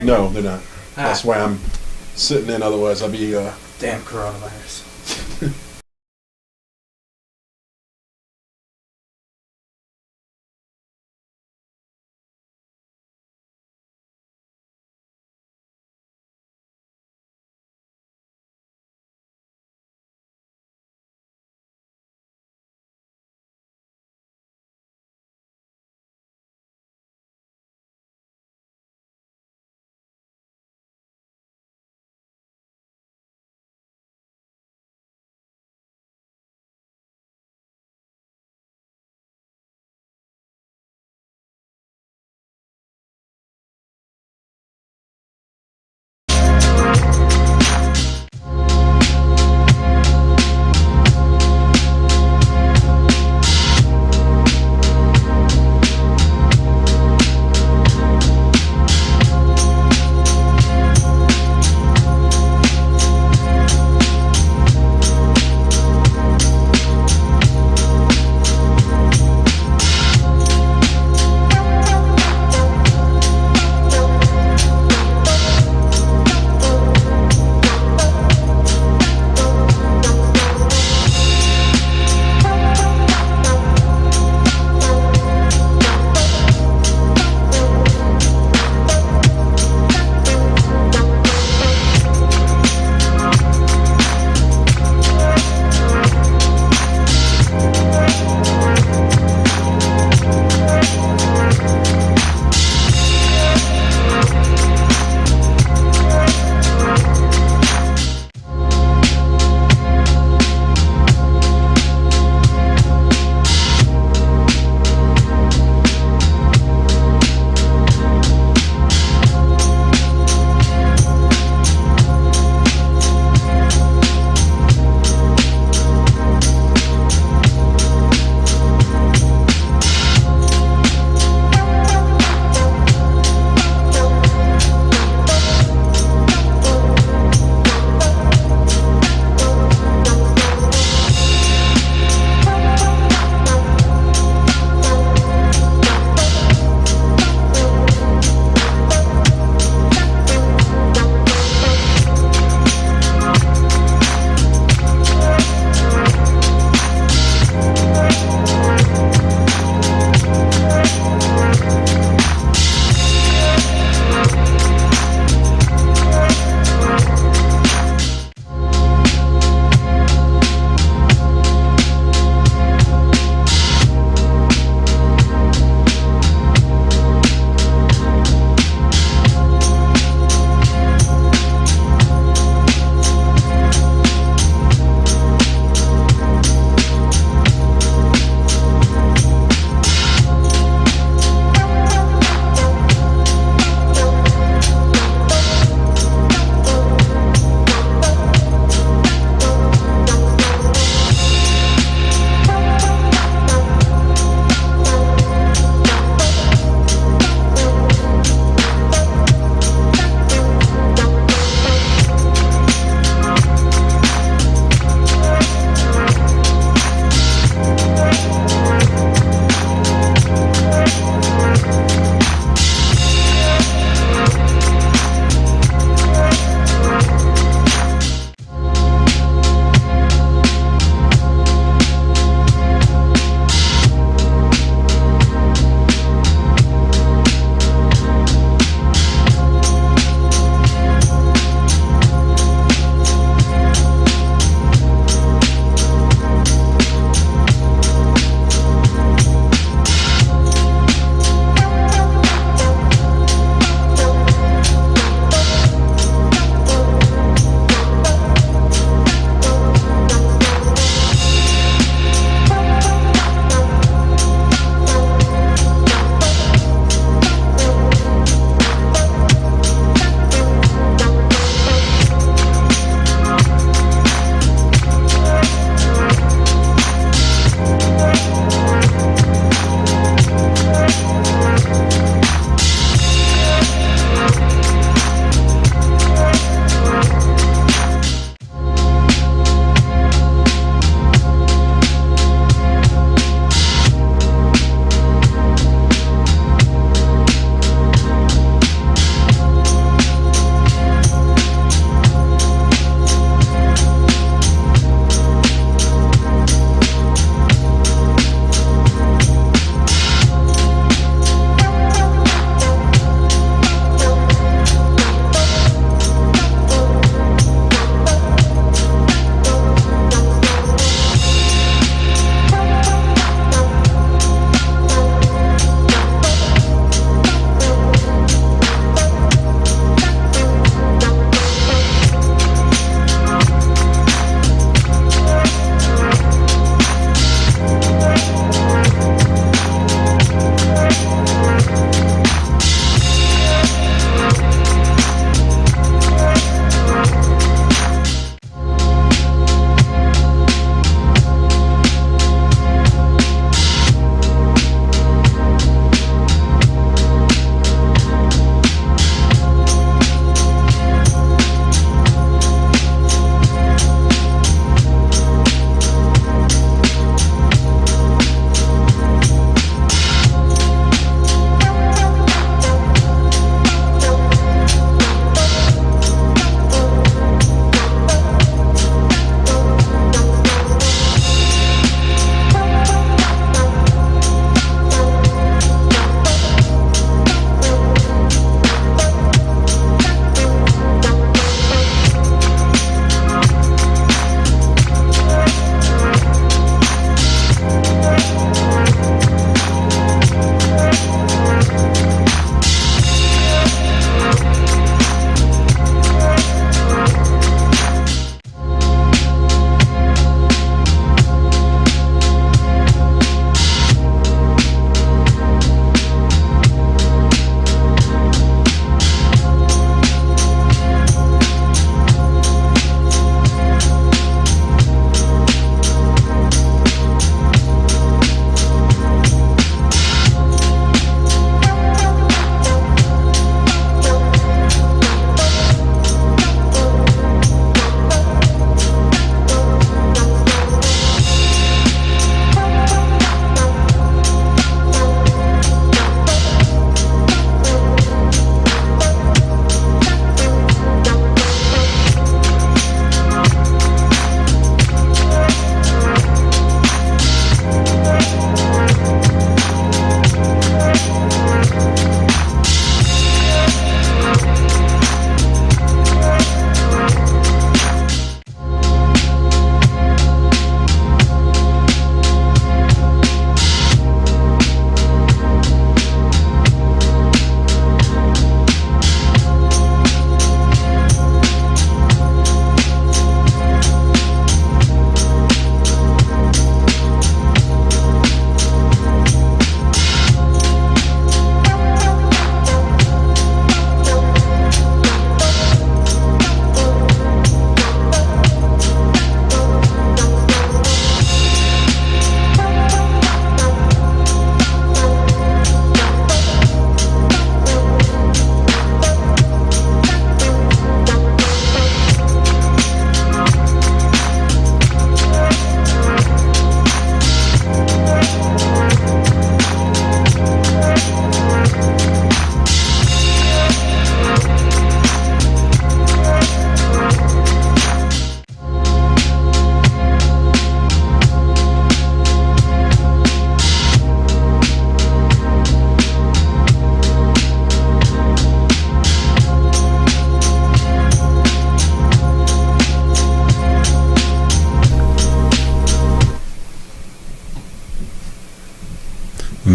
No, they're not. Ah, That's why I'm sitting in. Otherwise, I'll be damn coronavirus.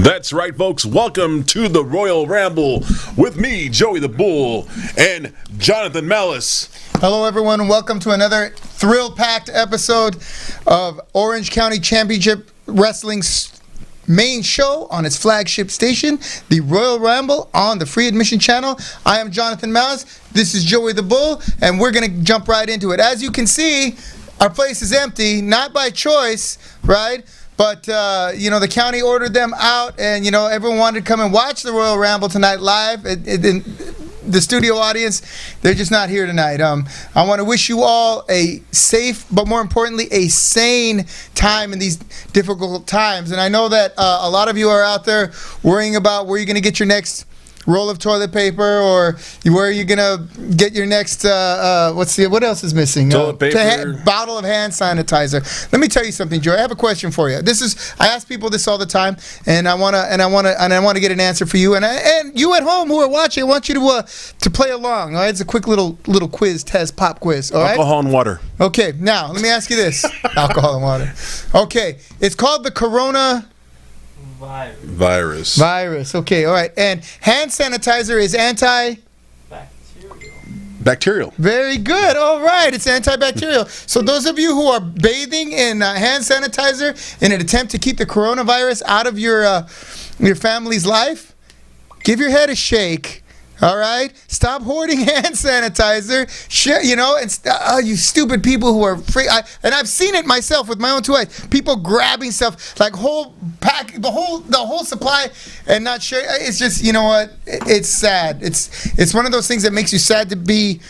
That's right, folks. Welcome to the Royal Ramble with me, Joey the Bull, and Jonathan Malice. Hello, everyone, and welcome to another thrill-packed episode of Orange County Championship Wrestling's main show on its flagship station, the Royal Ramble on the Free Admission Channel. I am Jonathan Malice. This is Joey the Bull, and we're going to jump right into it. As you can see, our place is empty, not by choice, right? But, the county ordered them out, and, everyone wanted to come and watch the Royal Ramble tonight live. The studio audience, they're just not here tonight. I want to wish you all a safe, but more importantly, a sane time in these difficult times. And I know that a lot of you are out there worrying about where you're going to get your next roll of toilet paper, or where you're gonna get your next what else is missing? Toilet paper, bottle of hand sanitizer. Let me tell you something, Joey. I have a question for you. I ask people this all the time, and I wanna get an answer for you. And you at home who are watching, I want you to play along. All right, it's a quick little quiz test, pop quiz. All right. Alcohol and water. Okay. Now let me ask you this: alcohol and water. Okay. It's called the Corona. Virus. Okay, all right. And hand sanitizer is Bacterial. Very good. All right. It's antibacterial. So those of you who are bathing in hand sanitizer in an attempt to keep the coronavirus out of your family's life, give your head a shake. All right? Stop hoarding hand sanitizer. You stupid people who are free. And I've seen it myself with my own two eyes. People grabbing stuff like whole pack, the whole supply, and not sharing. It's just, you know what? It's sad. It's one of those things that makes you sad to be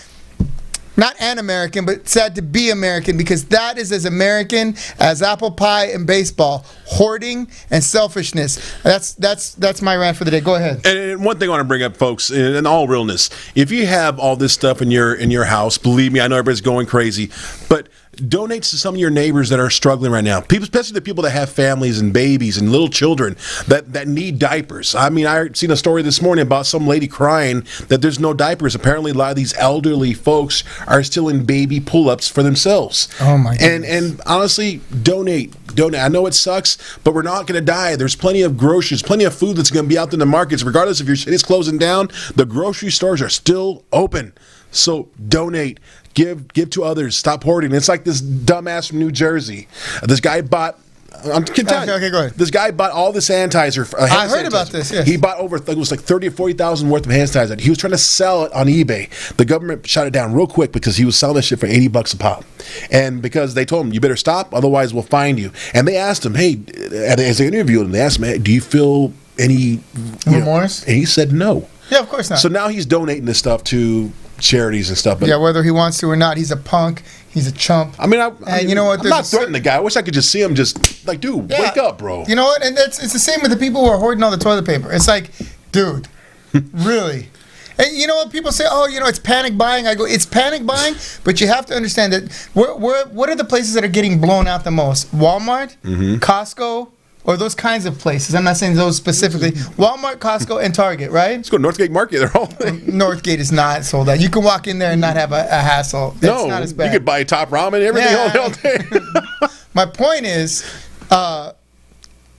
not an American, but sad to be American, because that is as American as apple pie and baseball. Hoarding and selfishness. That's my rant for the day. Go ahead. And one thing I want to bring up, folks, in all realness, if you have all this stuff in your house, believe me, I know everybody's going crazy, but donate to some of your neighbors that are struggling right now. People, especially the people that have families and babies and little children that need diapers. I mean, I seen a story this morning about some lady crying that there's no diapers. Apparently, a lot of these elderly folks are still in baby pull-ups for themselves. Oh my goodness. And honestly, donate. I know it sucks, but we're not going to die. There's plenty of groceries, plenty of food that's going to be out in the markets. Regardless if your city's closing down, the grocery stores are still open. So donate. Give to others. Stop hoarding. It's like this dumbass from New Jersey. This guy bought. Okay, go ahead. This guy bought all the sanitizer. I heard about this. Yes. He bought over, it was like 30 or 40,000 worth of hand sanitizer. He was trying to sell it on eBay. The government shut it down real quick because he was selling that shit for $80 a pop, and because they told him you better stop, otherwise we'll find you. And they asked him, hey, as they interviewed him, they asked him, hey, do you feel any remorse? And he said no. Yeah, of course not. So now he's donating this stuff to charities and stuff. But yeah, whether he wants to or not, he's a punk. He's a chump. I mean, you know what? I'm not threatening the guy. I wish I could just see him just like, dude, wake up, bro. You know what? And it's the same with the people who are hoarding all the toilet paper. It's like, dude, really? And you know what? People say, oh, it's panic buying. I go, it's panic buying, but you have to understand that what are the places that are getting blown out the most? Walmart, Costco, or those kinds of places. I'm not saying those specifically. Walmart, Costco, and Target, right? Let's go to Northgate Market. They're all Northgate is not sold out. You can walk in there and not have a hassle. It's not as bad. You could buy top ramen and everything all day. My point is,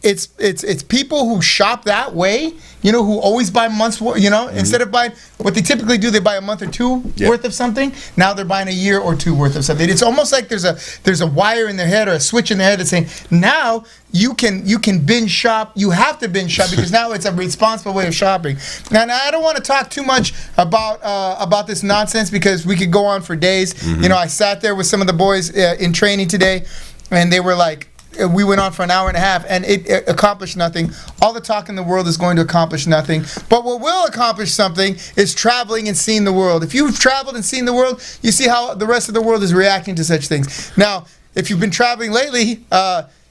it's people who shop that way, who always buy months, instead of buying what they typically do, they buy a month or two worth of something. Now they're buying a year or two worth of something. It's almost like there's a wire in their head or a switch in their head that's saying, now you can binge shop. You have to binge shop because now it's a responsible way of shopping. And I don't want to talk too much about this nonsense because we could go on for days. I sat there with some of the boys in training today, and they were like, we went on for an hour and a half, and it accomplished nothing. All the talk in the world is going to accomplish nothing. But what will accomplish something is traveling and seeing the world. If you've traveled and seen the world, you see how the rest of the world is reacting to such things. Now, if you've been traveling lately,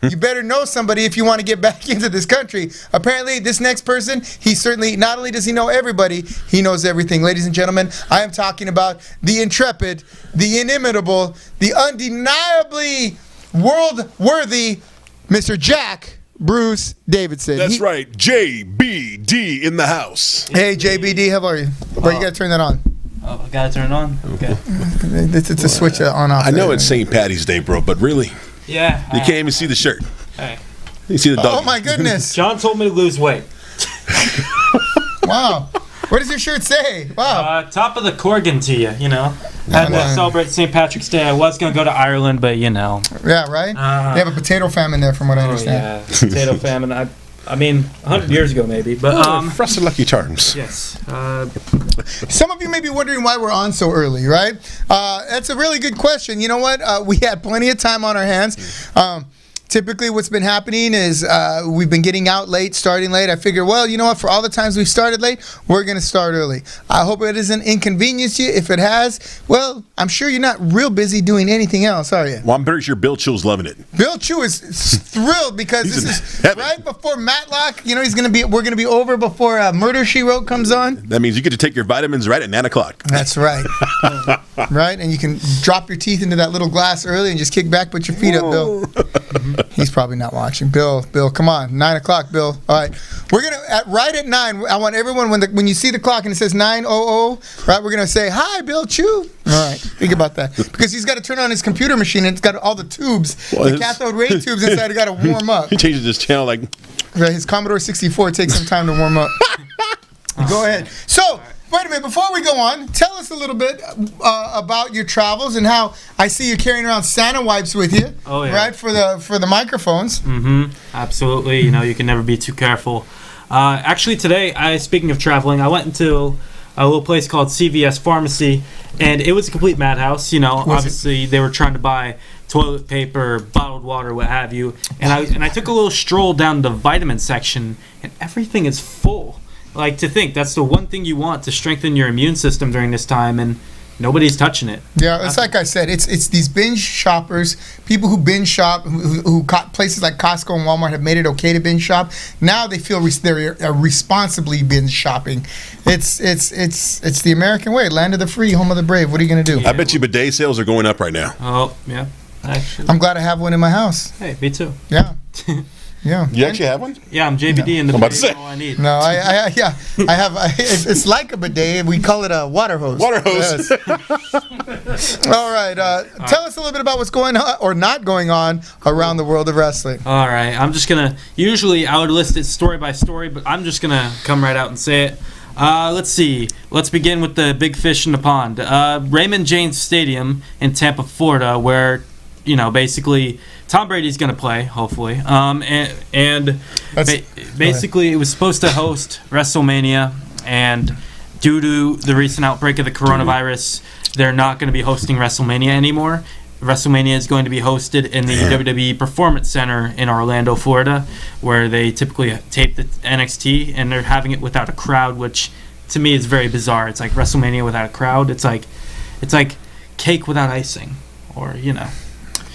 you better know somebody if you want to get back into this country. Apparently, this next person, he certainly, not only does he know everybody, he knows everything. Ladies and gentlemen, I am talking about the intrepid, the inimitable, the undeniably world-worthy Mr. Jack Bruce Davidson. That's right. JBD in the house. Hey, JBD, how are you? Well, you got to turn that on. Oh, I got to turn it on? Okay. It's a switch on off. I know it's St. Patty's Day, bro, but really? Yeah. You can't even see the shirt. Hey. You see the dog. Oh my goodness! John told me to lose weight. Wow. What does your shirt say? Wow. Top of the Corgan to you, you know. Had to celebrate St. Patrick's Day. I was going to go to Ireland, but, you know. Yeah, right? They have a potato famine there, from what I understand. Yeah, potato famine. I mean, 100 years ago, maybe. But Frosted Lucky Charms. yes. Some of you may be wondering why we're on so early, right? That's a really good question. You know what? We had plenty of time on our hands. Typically, what's been happening is we've been getting out late, starting late. I figure, well, you know what? For all the times we've started late, we're going to start early. I hope it doesn't inconvenience you. If it has, well, I'm sure you're not real busy doing anything else, are you? Well, I'm pretty sure Bill Chill's loving it. Bill Chew is thrilled because He's this in is heaven. right before Matlock. You know, we're going to be over before Murder, She Wrote comes on. That means you get to take your vitamins right at 9 o'clock. That's right. Right? And you can drop your teeth into that little glass early and just kick back, put your feet up, Bill. He's probably not watching. Bill, come on. 9 o'clock, Bill. All right. We're going to, right at 9, I want everyone, when you see the clock and it says 9:00, right, we're going to say, hi, Bill Chew. All right. Think about that. Because he's got to turn on his computer machine and it's got all the tubes, the cathode ray tubes inside, got to warm up. He changes his channel like... Right, his Commodore 64 takes some time to warm up. Go ahead. So, wait a minute. Before we go on, tell us a little bit about your travels and how I see you carrying around Santa wipes with you. Oh, yeah. Right, for the microphones. Mm-hmm. Absolutely. You know, you can never be too careful. Actually, today, speaking of traveling, I went into a little place called CVS Pharmacy, and it was a complete madhouse. You know, obviously, they were trying to buy toilet paper, bottled water, what have you. And I took a little stroll down the vitamin section, and everything is full. Like, to think that's the one thing you want to strengthen your immune system during this time, and nobody's touching it. Yeah, it's like I said, it's these binge shoppers, people who binge shop, who places like Costco and Walmart have made it okay to binge shop. Now they feel they're responsibly binge shopping. It's the American way, land of the free, home of the brave. What are you going to do? I bet you bidet sales are going up right now. Oh, yeah. Actually. I'm glad I have one in my house. Hey, me too. Yeah. Yeah. You actually have one? Yeah, I'm JBD in the I'm about to bidet, say. all I need. No, I have. It's like a bidet. We call it a water hose. Water hose. Yes. All right. Tell us a little bit about what's going on or not going on around the world of wrestling. All right, I'm just gonna. Usually, I would list it story by story, but I'm just gonna come right out and say it. Let's see. Let's begin with the big fish in the pond. Raymond James Stadium in Tampa, Florida, where, you know, basically Tom Brady's going to play, hopefully. Basically, it was supposed to host WrestleMania, and due to the recent outbreak of the coronavirus, they're not going to be hosting WrestleMania anymore. WrestleMania is going to be hosted in the WWE Performance Center in Orlando, Florida, where they typically tape the NXT, and they're having it without a crowd, which to me is very bizarre. It's like WrestleMania without a crowd. It's like cake without icing, or, you know.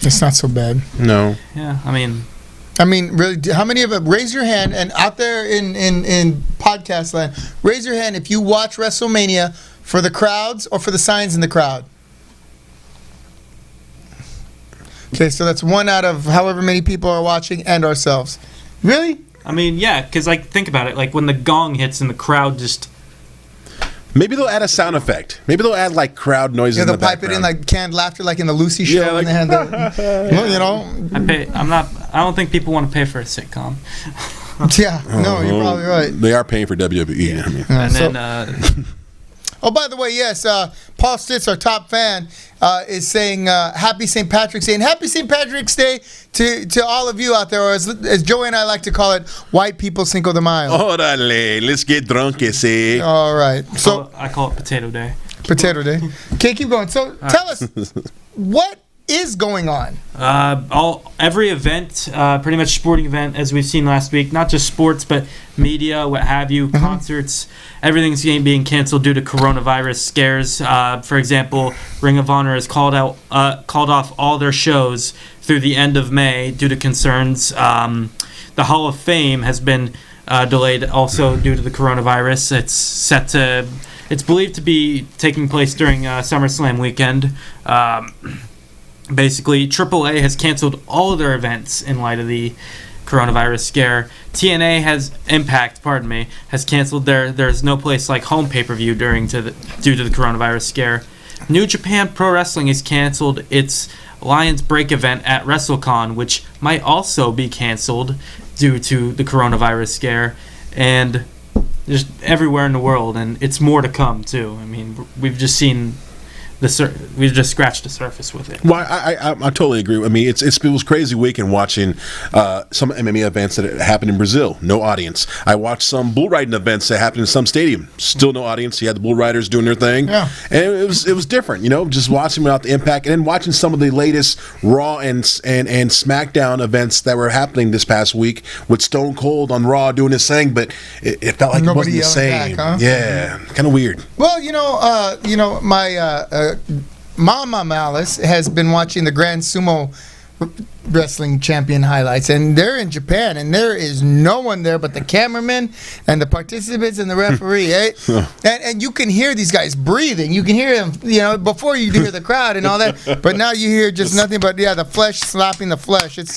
It's not so bad. No. Yeah, I mean, really, how many of it? Raise your hand, and out there in podcast land, raise your hand if you watch WrestleMania for the crowds or for the signs in the crowd. Okay, so that's one out of however many people are watching, and ourselves. Really? I mean, yeah, because, like, think about it. Like, when the gong hits and the crowd just... Maybe they'll add a sound effect. Maybe they'll add, like, crowd noises in the background. They'll pipe it in, like, canned laughter, like in the Lucy show. Yeah, like, and they had you know. I don't think people want to pay for a sitcom. Yeah, no, you're probably right. They are paying for WWE. Yeah. I mean. And so- then... Oh, by the way, yes, Paul Stitz, our top fan, is saying Happy St. Patrick's Day. And Happy St. Patrick's Day to all of you out there, or as Joey and I like to call it, white people Cinco de Mayo. Orale, let's get drunk, see. All right. So I call it Potato Day. Potato Day. Okay, keep going. So tell us, what is going on? Every event, pretty much sporting event, as we've seen last week, not just sports, but media, what have you, concerts, everything's being canceled due to coronavirus scares. For example, Ring of Honor has called off all their shows through the end of May due to concerns. The Hall of Fame has been delayed also due to the coronavirus. It's believed to be taking place during SummerSlam weekend. Basically, AAA has canceled all of their events in light of the coronavirus scare. TNA has canceled There's No Place Like Home pay-per-view due to the coronavirus scare. New Japan Pro Wrestling has canceled its Lions Break event at WrestleCon, which might also be canceled due to the coronavirus scare, and just everywhere in the world, and it's more to come too. I mean, we've just seen we've just scratched the surface with it. Well, I totally agree. I mean, it was crazy weekend watching some MMA events that happened in Brazil, no audience. I watched some bull riding events that happened in some stadium, still no audience. You had the bull riders doing their thing, and it was different. Just watching without the impact, and then watching some of the latest Raw and SmackDown events that were happening this past week with Stone Cold on Raw doing his thing, but it felt like nobody it wasn't the same. Back, huh? Yeah, kind of weird. Well, my Mama Malice has been watching the Grand Sumo Wrestling Champion highlights, and they're in Japan, and there is no one there but the cameraman and the participants and the referee. And you can hear these guys breathing. You can hear them, before you hear the crowd and all that. But now you hear just nothing but the flesh slapping the flesh. It's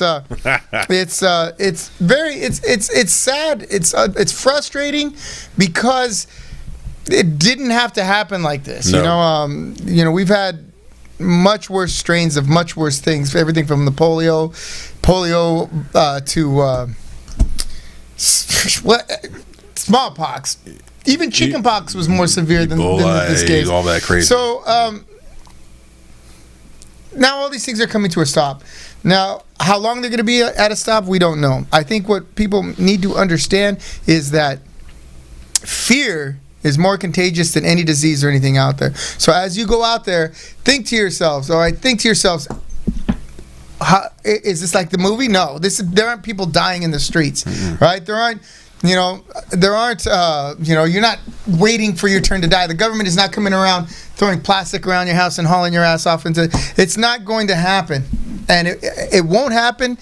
sad. It's frustrating because it didn't have to happen like this. No. We've had much worse strains of much worse things. Everything from the polio to smallpox. Even chickenpox was more severe than this case. All that crazy. So now all these things are coming to a stop. Now, how long they're going to be at a stop, we don't know. I think what people need to understand is that fear is more contagious than any disease or anything out there. So as you go out there, think to yourselves, is this like the movie? No, there aren't people dying in the streets, right? There aren't, you're not waiting for your turn to die. The government is not coming around throwing plastic around your house and hauling your ass off it's not going to happen. And it won't happen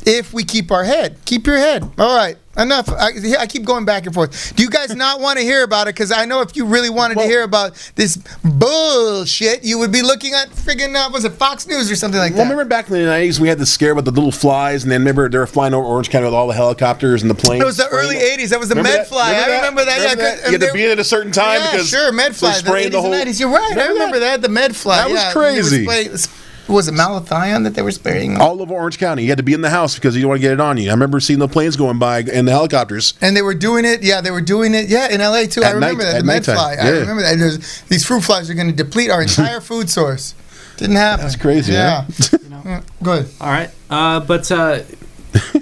if we keep our head. Keep your head. All right. Enough. I keep going back and forth. Do you guys not want to hear about it? Because I know if you really wanted to hear about this bullshit, you would be looking at friggin' was it Fox News or something like that? Well, remember back in the 90s we had the scare about the little flies, and then remember they were flying over Orange County with all the helicopters and the planes. It was the early 80s. That was the Med Fly. I remember that. You had to be in at a certain time because sure, Med Fly. The 80s and 90s. You're right. I remember that. The Med Fly. That was crazy. Was it malathion that they were spraying? All over Orange County. You had to be in the house because you don't want to get it on you. I remember seeing the planes going by and the helicopters. And they were doing it. Yeah, they were doing it. Yeah, in LA too. I remember that. The Med Fly. I remember that. These fruit flies are going to deplete our entire food source. Didn't happen. That's crazy. Yeah. Go ahead. All right. But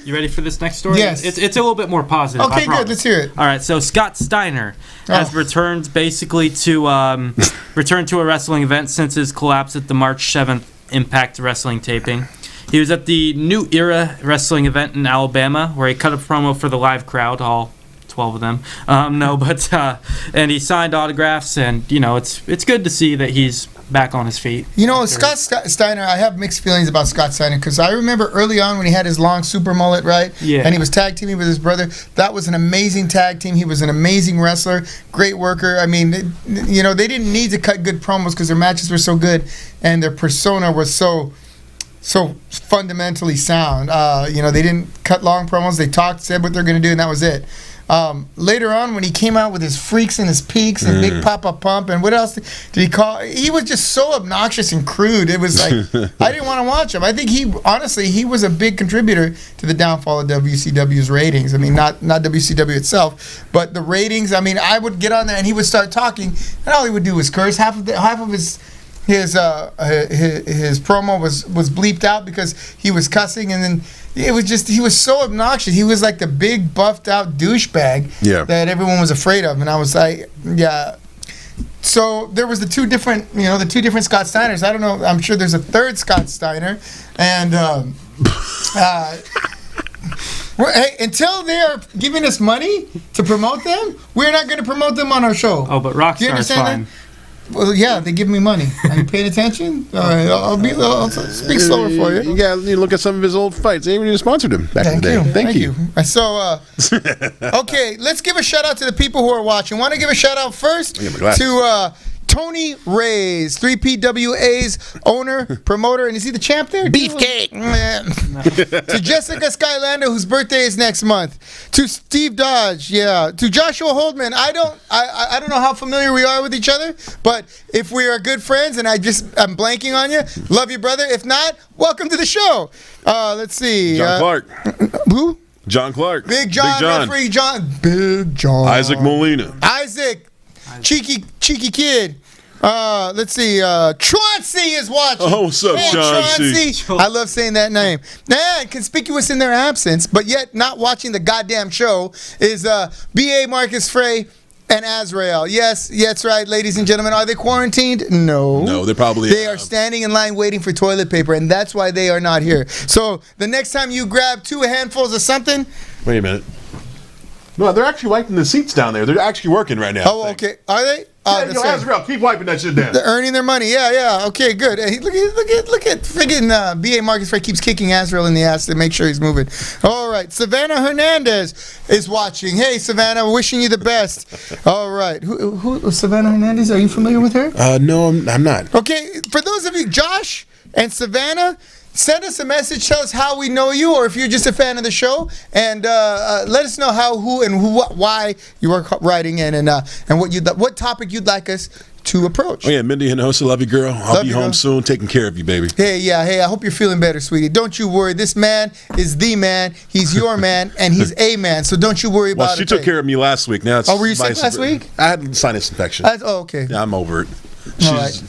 you ready for this next story? Yes. It's a little bit more positive. Okay, good. Let's hear it. All right. So Scott Steiner has returned basically to return to a wrestling event since his collapse at the March 7th Impact Wrestling taping. He was at the New Era Wrestling event in Alabama where he cut a promo for the live crowd, all 12 of them. And he signed autographs, and it's good to see that he's back on his feet. Scott Steiner, I have mixed feelings about Scott Steiner because I remember early on when he had his long super mullet, right? Yeah. And he was tag teaming with his brother. That was an amazing tag team. He was an amazing wrestler, great worker. I mean, they didn't need to cut good promos because their matches were so good and their persona was so fundamentally sound. They didn't cut long promos. They talked, said what they're going to do, and that was it. Later on, when he came out with his freaks and his peaks and Big Papa Pump and what else did he call? He was just so obnoxious and crude. It was like I didn't want to watch him. I think he was a big contributor to the downfall of WCW's ratings. I mean, not WCW itself, but the ratings. I mean, I would get on there and he would start talking, and all he would do was curse. Half of his promo was bleeped out because he was cussing, and then he was so obnoxious. He was like the big buffed out douchebag that everyone was afraid of, and I was like, yeah. So there was the two different Scott Steiners. I don't know. I'm sure there's a third Scott Steiner, and hey, until they are giving us money to promote them, we're not going to promote them on our show. Oh, but Rockstar's fine. That? Well, yeah, they give me money. Are you paying attention? All right, I'll speak slower for you. You got to look at some of his old fights. They even sponsored him back in the day. Thank you. So, okay, let's give a shout out to the people who are watching. Want to give a shout out first to Tony Reyes, 3PWA's owner, promoter, and is he the champ there? Beefcake. To Jessica Skylando, whose birthday is next month. To Steve Dodge, yeah. To Joshua Holdman. I don't know how familiar we are with each other, but if we are good friends and I'm blanking on you, love you, brother. If not, welcome to the show. Let's see. John Clark. Who? John Clark. Big John. Referee John. Big John. Isaac Molina. Isaac. Cheeky kid. Let's see. Chauncey is watching. Oh, what's up, Chauncey? I love saying that name. And conspicuous in their absence, but yet not watching the goddamn show, is B.A. Marcus Frey and Azrael. Yes, that's right, ladies and gentlemen. Are they quarantined? No. No, they're probably... They are standing in line waiting for toilet paper, and that's why they are not here. So the next time you grab 2 handfuls of something... Wait a minute. No, they're actually wiping the seats down there. They're actually working right now. Oh, okay. Are they? Yeah, Azrael, keep wiping that shit down. They're earning their money. Yeah. Okay, good. Hey, look at friggin' B.A. Marcus Frey keeps kicking Azrael in the ass to make sure he's moving. All right. Savannah Hernandez is watching. Hey, Savannah, wishing you the best. All right. Who Savannah Hernandez? Are you familiar with her? No, I'm not. Okay. For those of you, Josh and Savannah, send us a message. Tell us how we know you, or if you're just a fan of the show, and let us know how, who, and why you are writing in, and what topic you'd like us to approach. Oh yeah, Mindy Hinosa, love you, girl. I'll be home soon, taking care of you, baby. Hey, I hope you're feeling better, sweetie. Don't you worry. This man is the man. He's your man, and he's a man. So don't you worry about it. Well, she took care of me last week. Now it's were you sick last week? I had sinus infection. Okay. Yeah, I'm over it. All right.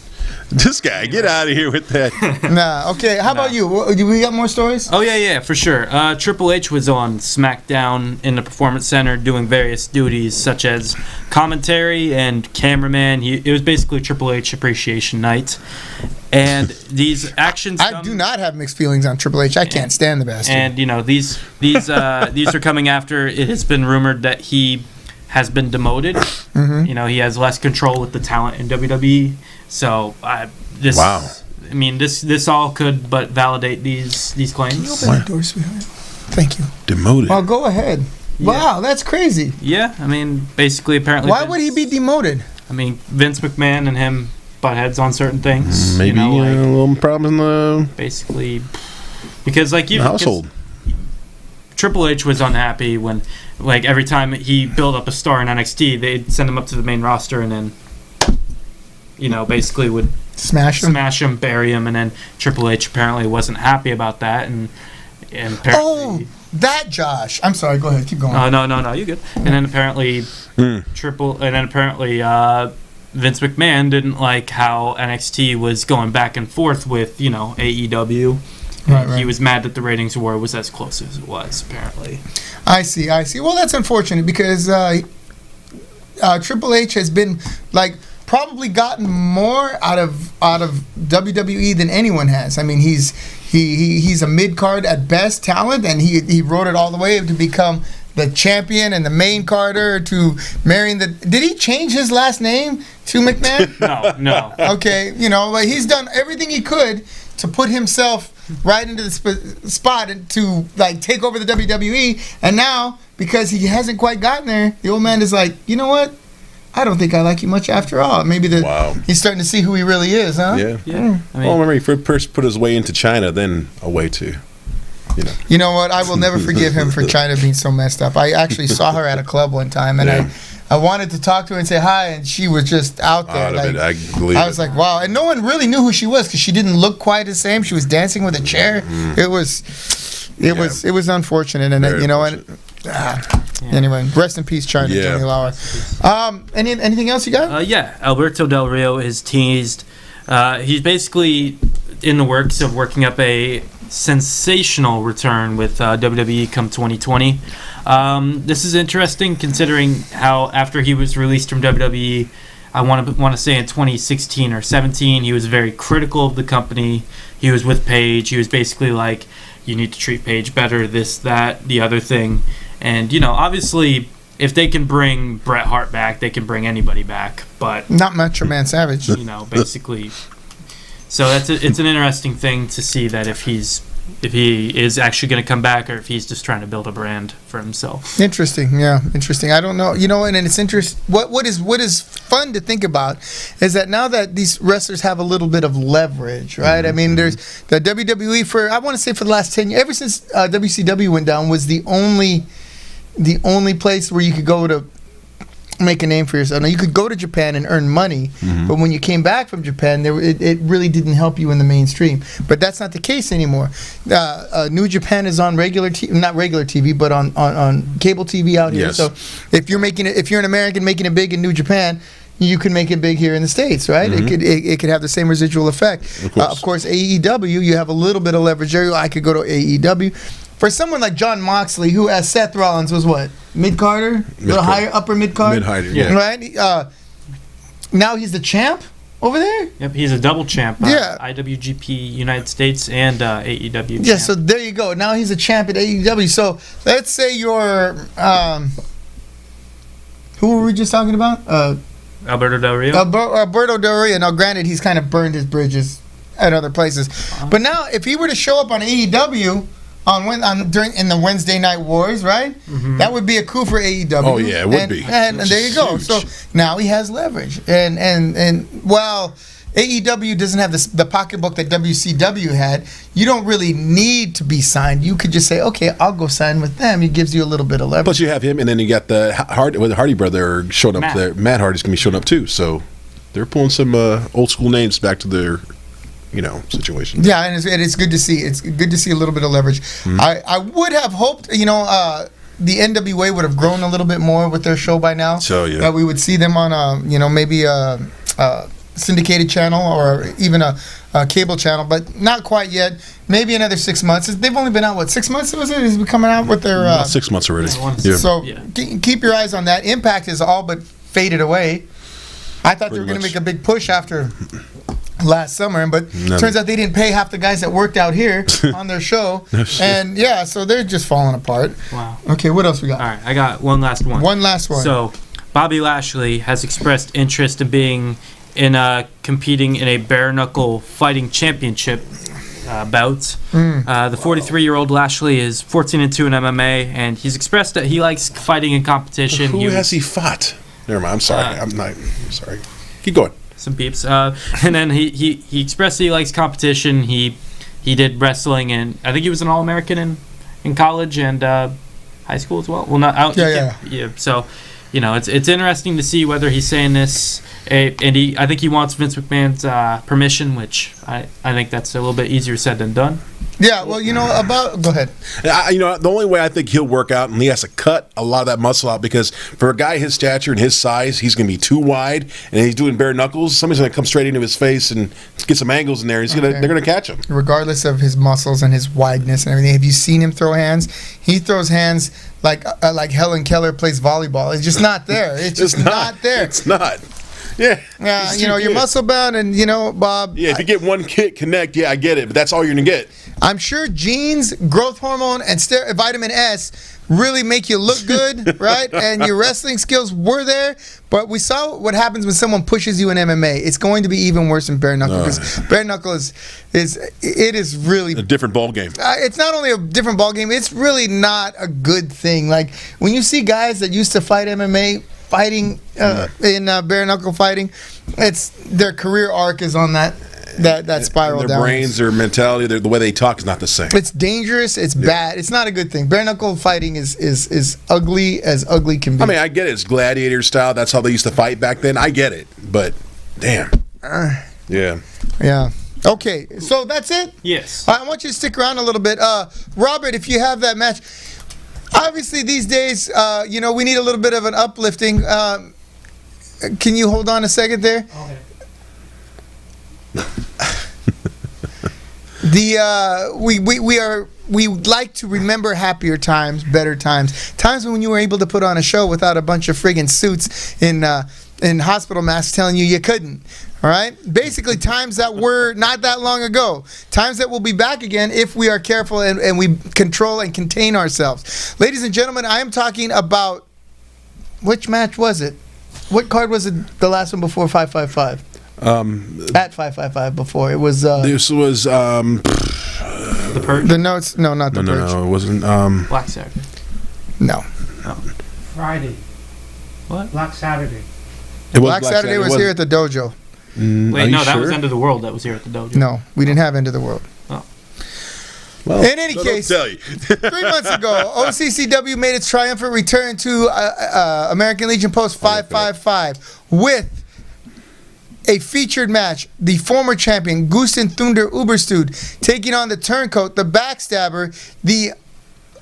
This guy, get out of here with that. Nah, okay. How about you? Do we got more stories? Oh, yeah, for sure. Triple H was on SmackDown in the Performance Center doing various duties such as commentary and cameraman. It was basically Triple H Appreciation Night. And these actions... I do not have mixed feelings on Triple H. I can't stand the bastard. And, these are coming after it has been rumored that he has been demoted. Mm-hmm. He has less control with the talent in WWE. So wow. I mean, this all could but validate these claims. Can you open the door, sweetheart? Thank you. Demoted. Oh, go ahead. Yeah. Wow, that's crazy. Yeah, I mean, basically, apparently. Why would he be demoted? I mean, Vince McMahon and him butt heads on certain things. Maybe a little problem in the basically because household. Triple H was unhappy when every time he built up a star in NXT, they'd send him up to the main roster and then basically would smash him, bury him, and then Triple H apparently wasn't happy about that, and apparently. That Josh. I'm sorry. Go ahead. Keep going. No, you're good. And then apparently Vince McMahon didn't like how NXT was going back and forth with AEW. Right. He was mad that the ratings war was as close as it was. Apparently. I see. Well, that's unfortunate because Triple H has been probably gotten more out of WWE than anyone has. I mean, he's a mid-card at best talent, and he rode it all the way to become the champion and the main carder to marrying the... Did he change his last name to McMahon? No. Okay, but he's done everything he could to put himself right into the spot and to take over the WWE, and now because he hasn't quite gotten there, the old man is like, you know what? I don't think I like you much after all. Maybe he's starting to see who he really is, huh? Yeah. I mean, remember he first put his way into China, then away to, You know what? I will never forgive him for China being so messed up. I actually saw her at a club one time, and I wanted to talk to her and say hi, and she was just out there. I was like, wow. And no one really knew who she was because she didn't look quite the same. She was dancing with a chair. It was unfortunate, and anyway, rest in peace, China, Johnny Lauer. Anything else you got? Alberto Del Rio is teased. He's basically in the works of working up a sensational return with WWE come 2020. This is interesting considering how after he was released from WWE, I want to say in 2016 or 17, he was very critical of the company. He was with Paige. He was basically like, you need to treat Paige better, this, that, the other thing. And, obviously, if they can bring Bret Hart back, they can bring anybody back. But not Macho Man Savage. Basically. So it's an interesting thing to see that if he's if he is actually going to come back or if he's just trying to build a brand for himself. Interesting, yeah, interesting. I don't know, and it's interesting. What is fun to think about is that now that these wrestlers have a little bit of leverage, right? I mean, there's the WWE for the last 10 years, ever since WCW went down, was the only place where you could go to make a name for yourself. Now, you could go to Japan and earn money, but when you came back from Japan, it really didn't help you in the mainstream. But that's not the case anymore. New Japan is on regular TV, not regular TV, but on cable TV out here. Yes. So if you're an American making it big in New Japan, you can make it big here in the States, right? It could have the same residual effect. Of course, AEW, you have a little bit of leverage there. I could go to AEW. For someone like Jon Moxley, who as Seth Rollins was what? Mid-carder? A little higher, upper mid-card? Mid-carder, yeah. Right? Now he's the champ over there? Yep, he's a double champ. Yeah. IWGP United States and AEW. Yeah, so there you go. Now he's a champ at AEW. So let's say you're... who were we just talking about? Alberto Del Rio. Alberto Del Rio. Now, granted, he's kind of burned his bridges at other places. But now, if he were to show up on AEW... in the Wednesday Night Wars, right? That would be a coup for AEW. Oh yeah, it would be. And there you go. Huge. So now he has leverage, and while AEW doesn't have the pocketbook that WCW had, you don't really need to be signed. You could just say, okay, I'll go sign with them. It gives you a little bit of leverage. Plus, you have him, and then you got the Hardy brother showing up there. Matt Hardy's gonna be showing up too. So they're pulling some old school names back to their situation. Yeah, and it's good to see. It's good to see a little bit of leverage. I would have hoped, the NWA would have grown a little bit more with their show by now. So yeah, that we would see them on maybe a syndicated channel or even a cable channel, but not quite yet. Maybe another 6 months. They've only been out 6 months? Was it? Is it coming out with their? About 6 months already. Yeah. So keep your eyes on that. Impact is all but faded away. I thought they were going to make a big push after last summer, but turns out they didn't pay half the guys that worked out here on their show. And so they're just falling apart. Wow. Okay, what else we got? All right, I got one last one. One last one. So Bobby Lashley has expressed interest in competing in a bare knuckle fighting championship bout. The 43-year-old Lashley is 14-2 in MMA, and he's expressed that he likes fighting in competition. Who has he fought? Never mind. I'm sorry. I'm sorry. Keep going. Some peeps, and then he expressed that he likes competition. He did wrestling, and I think he was an All-American in college and high school as well. Well, not out. Yeah. So, it's interesting to see whether he's saying this, and I think he wants Vince McMahon's permission, which I think that's a little bit easier said than done. Yeah, well, go ahead. The only way I think he'll work out, and he has to cut a lot of that muscle out, because for a guy his stature and his size, he's going to be too wide, and he's doing bare knuckles. Somebody's going to come straight into his face and get some angles in there. They're going to catch him. Regardless of his muscles and his wideness and everything, have you seen him throw hands? He throws hands like Helen Keller plays volleyball. It's just not there. It's just not there. It's not. Yeah. You're muscle bound, and Bob. Yeah, if you get one kick connect, I get it, but that's all you're gonna get. I'm sure genes, growth hormone, and vitamin S really make you look good, right? And your wrestling skills were there, but we saw what happens when someone pushes you in MMA. It's going to be even worse in bare knuckle, because bare knuckle is really a different ball game. It's not only a different ball game; it's really not a good thing. Like when you see guys that used to fight MMA. Fighting in bare knuckle fighting, their career arc is on that spiral their down. Their brains, their mentality, the way they talk is not the same. It's dangerous. It's bad. It's not a good thing. Bare knuckle fighting is ugly as ugly can be. I mean, I get it. It's gladiator style. That's how they used to fight back then. I get it, but damn. Yeah. Okay, so that's it. Yes. I want you to stick around a little bit, Robert. If you have that match. Obviously, these days, we need a little bit of an uplifting. Can you hold on a second there? Okay. We like to remember happier times, better times when you were able to put on a show without a bunch of friggin' suits in hospital masks telling you couldn't. All right? Basically, times that were not that long ago. Times that will be back again if we are careful and we control and contain ourselves. Ladies and gentlemen, I am talking about... Which match was it? What card was it, the last one before 555? At 555 before. It was... this was... The Purge? The notes? No, not the Purge. No, it wasn't. Black Saturday. No. Friday. What? Black Saturday. It was Black Saturday was here at the dojo. Wait, Are you no, that was sure? End of the World that was here at the dojo. No, we didn't have End of the World. Well, In any don't case, tell you. 3 months ago, OCCW made its triumphant return to American Legion Post 555 with a featured match. The former champion, Gusten Thunder Uberstud, taking on the turncoat, the backstabber, the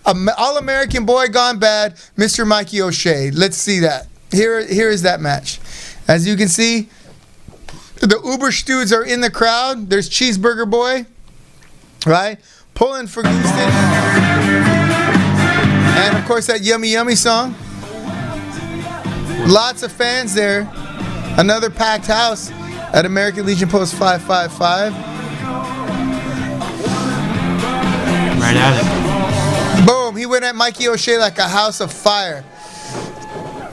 All-American boy gone bad, Mr. Mikey O'Shea. Let's see that. Here is that match. As you can see, the Uberstuds are in the crowd. There's Cheeseburger Boy, right? Pulling for Gusten. And of course that Yummy Yummy song. Lots of fans there. Another packed house at American Legion Post 555. Right at it. Boom, he went at Mikey O'Shea like a house of fire.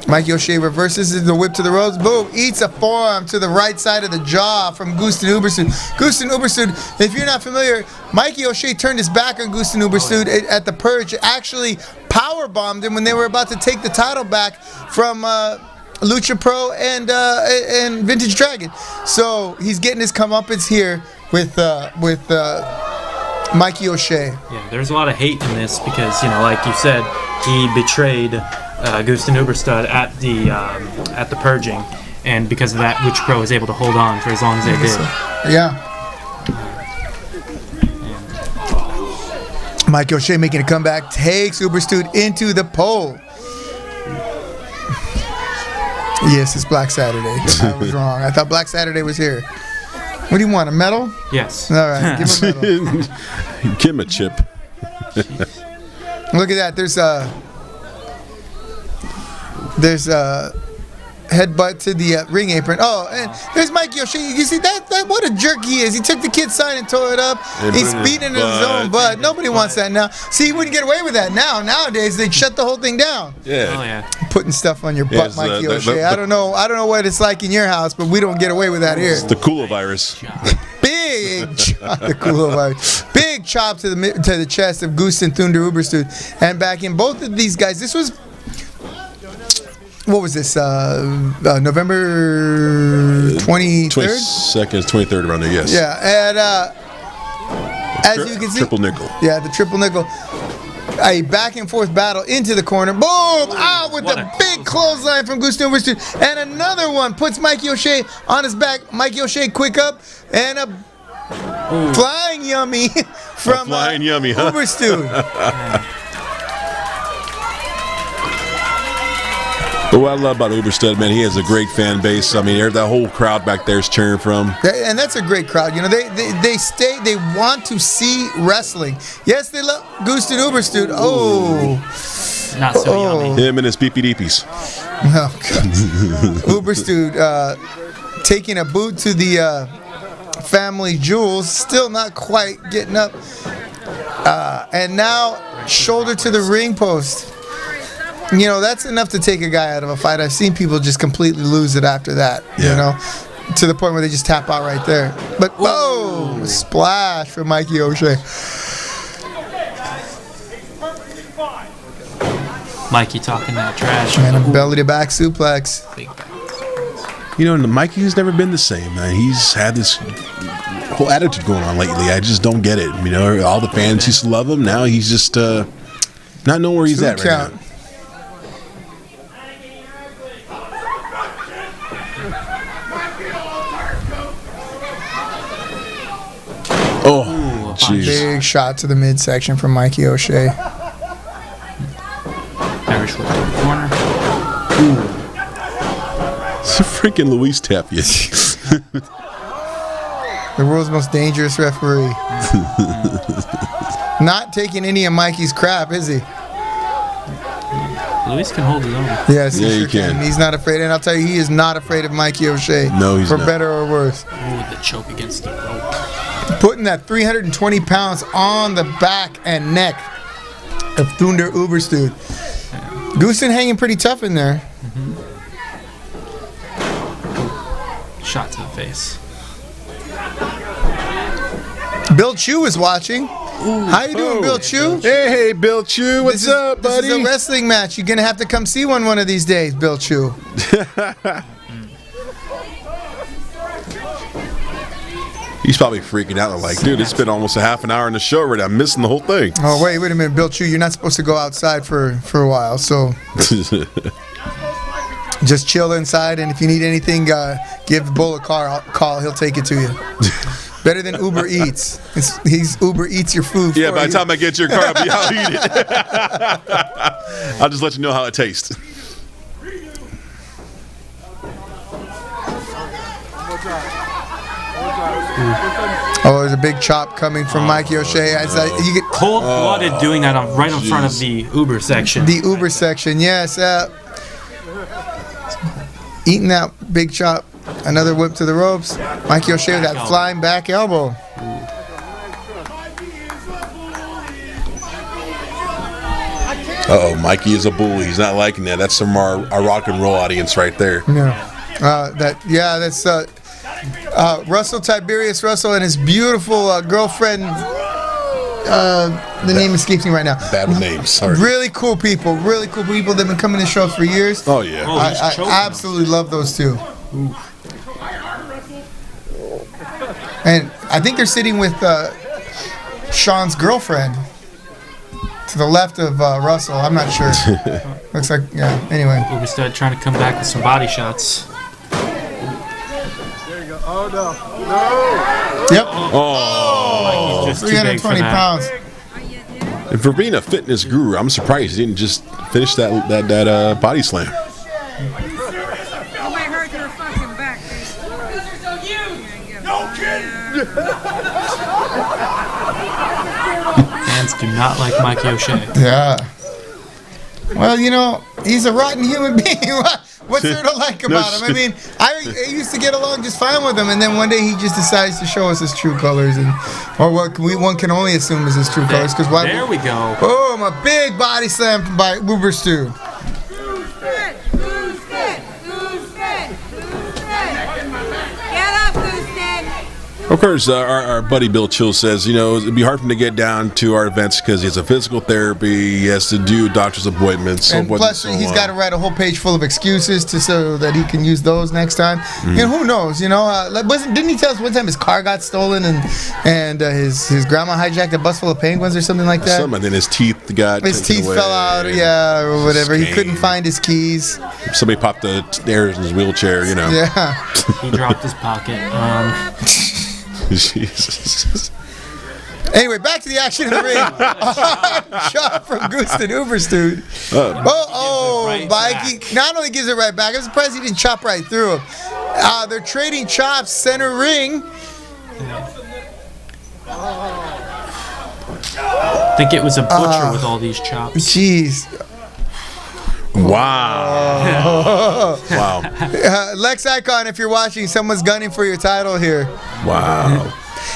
Mikey O'Shea reverses the whip to the ropes. Boom, eats a forearm to the right side of the jaw from Gusten Uberstud. Gusten Uberstud, if you're not familiar, Mikey O'Shea turned his back on Gusten Uberstud at the Purge. Actually power bombed him when they were about to take the title back from Lucha Pro and Vintage Dragon. So he's getting his comeuppance here with Mikey O'Shea. Yeah, there's a lot of hate in this because, like you said, he betrayed Gusten Uberstud at the purging, and because of that, Lucha Pro was able to hold on for as long as they did. Yeah. Mike O'Shea making a comeback, takes Uberstud into the pole. Yes, it's Black Saturday. I was wrong. I thought Black Saturday was here. What do you want, a medal? Yes. All right, give him a medal. Give him a chip. Look at that. There's a headbutt to the ring apron. Oh, and there's Mikey O'Shea. You see that? What a jerk he is. He took the kid's sign and tore it up. He's beating his own butt. Nobody wants that now. See, he wouldn't get away with that now. Nowadays, they'd shut the whole thing down. Yeah. Oh yeah. Putting stuff on your butt, Mikey O'Shea. I don't know what it's like in your house, but we don't get away with that here. It's the Kula virus. Big chop, the cool virus. Big chop to the chest of Gusten Thunder Uberstud. And back in both of these guys, this was. What was this? November 23rd? 22nd, 23rd around there, yes. Yeah, and as you can see, triple nickel. Yeah, the triple nickel. A back and forth battle into the corner. Boom! Out with the big clothesline from Gusten Uberstud. And another one puts Mikey O'Shea on his back. Mikey O'Shea quick up and a flying yummy from Uberstud. But what I love about Uberstud, man, he has a great fan base. I mean, that whole crowd back there is cheering for him. And that's a great crowd. They want to see wrestling. Yes, they love Gusten Uberstud. Oh. Not so yummy. Him and his beepy-deepies. Oh, God. Uberstud taking a boot to the family jewels. Still not quite getting up. And now shoulder to the ring post. That's enough to take a guy out of a fight. I've seen people just completely lose it after that, to the point where they just tap out right there. But, boom, splash for Mikey O'Shea. Mikey talking that trash. And a belly-to-back suplex. Big back. Mikey's never been the same, man. He's had this whole attitude going on lately. I just don't get it. All the fans used to love him. Now he's just not knowing where he's at right now. Oh, jeez. Big shot to the midsection from Mikey O'Shea. Irish whip to the corner. It's a freaking Luis tap you. The world's most dangerous referee. Not taking any of Mikey's crap, is he? Luis can hold his own. Yes, he yeah, sure he can. He's not afraid, and I'll tell you, he is not afraid of Mikey O'Shea. No, he's for not. better or worse. Ooh, the choke against the rope. Putting that 320 pounds on the back and neck of Thunder Uberstud. Gusten hanging pretty tough in there. Mm-hmm. Shot to the face. Bill Chu was watching. How you doing, Bill Chu? Hey, Bill Chu. What's up, buddy? This is a wrestling match. You're going to have to come see one of these days, Bill Chu. He's probably freaking out. Like, dude, it's been almost a half an hour in the show already. I'm missing the whole thing. Oh, wait a minute, Bill Chu. You're not supposed to go outside for a while, so just chill inside. And if you need anything, give Bull a call. He'll take it to you. Better than Uber Eats. He's Uber Eats your food. Yeah, for by you. the time I get your car, I'll eat it. I'll just let you know how it tastes. Oh, there's a big chop coming from Mikey O'Shea. You get Cold-blooded doing that right in front of the Uber section. the Uber section, yes. Eating that big chop. Another whip to the ropes. Mikey O'Shea with that flying back elbow. Uh-oh, Mikey is a bully. He's not liking that. That's from our rock and roll audience right there. Yeah. That's Russell Tiberius Russell and his beautiful girlfriend. The name escapes me right now. Bad with names. Sorry. Really cool people. Really cool people. They've been coming to shows for years. Oh, yeah. I absolutely love those two. And I think they're sitting with Sean's girlfriend to the left of Russell. I'm not sure. Looks like, yeah. Anyway. Uber started trying to come back with some body shots. There you go. Oh, no. Yep. Oh. He's just too big for 320 that. pounds. And for being a fitness guru, I'm surprised he didn't just finish that body slam. You might hurt your fucking back. No kidding. Fans do not like Mikey O'Shea. Yeah. Well, he's a rotten human being. What's there to like about him? I mean, I used to get along just fine with him, and then one day he just decides to show us his true colors, or what one can only assume is his true colors. Because why? There we go. Boom! A big body slam by Uber Stu. Who's fit? Who's fit? Who's fit? Who's fit? Get up, Houston. Of course, our buddy Bill Chill says, it'd be hard for him to get down to our events because he has a physical therapy, he has to do doctor's appointments, so And forth plus, and so he's on. got to write a whole page full of excuses so that he can use those next time. Who knows? Didn't he tell us one time his car got stolen and his grandma hijacked a bus full of penguins or something like that? And then his teeth got His taken teeth away. fell out, or whatever. He couldn't Scam. find his keys. Somebody popped the stairs in his wheelchair, Yeah. He dropped his pocket. Jesus. Anyway, back to the action in the ring. Shot from Gustin Uberstute. Right Mikey back. not only gives it right back, I'm surprised he didn't chop right through him. They're trading chops, center ring. I think it was a butcher with all these chops. Jeez. Wow. Wow. Lex Icon, if you're watching, someone's gunning for your title here. Wow.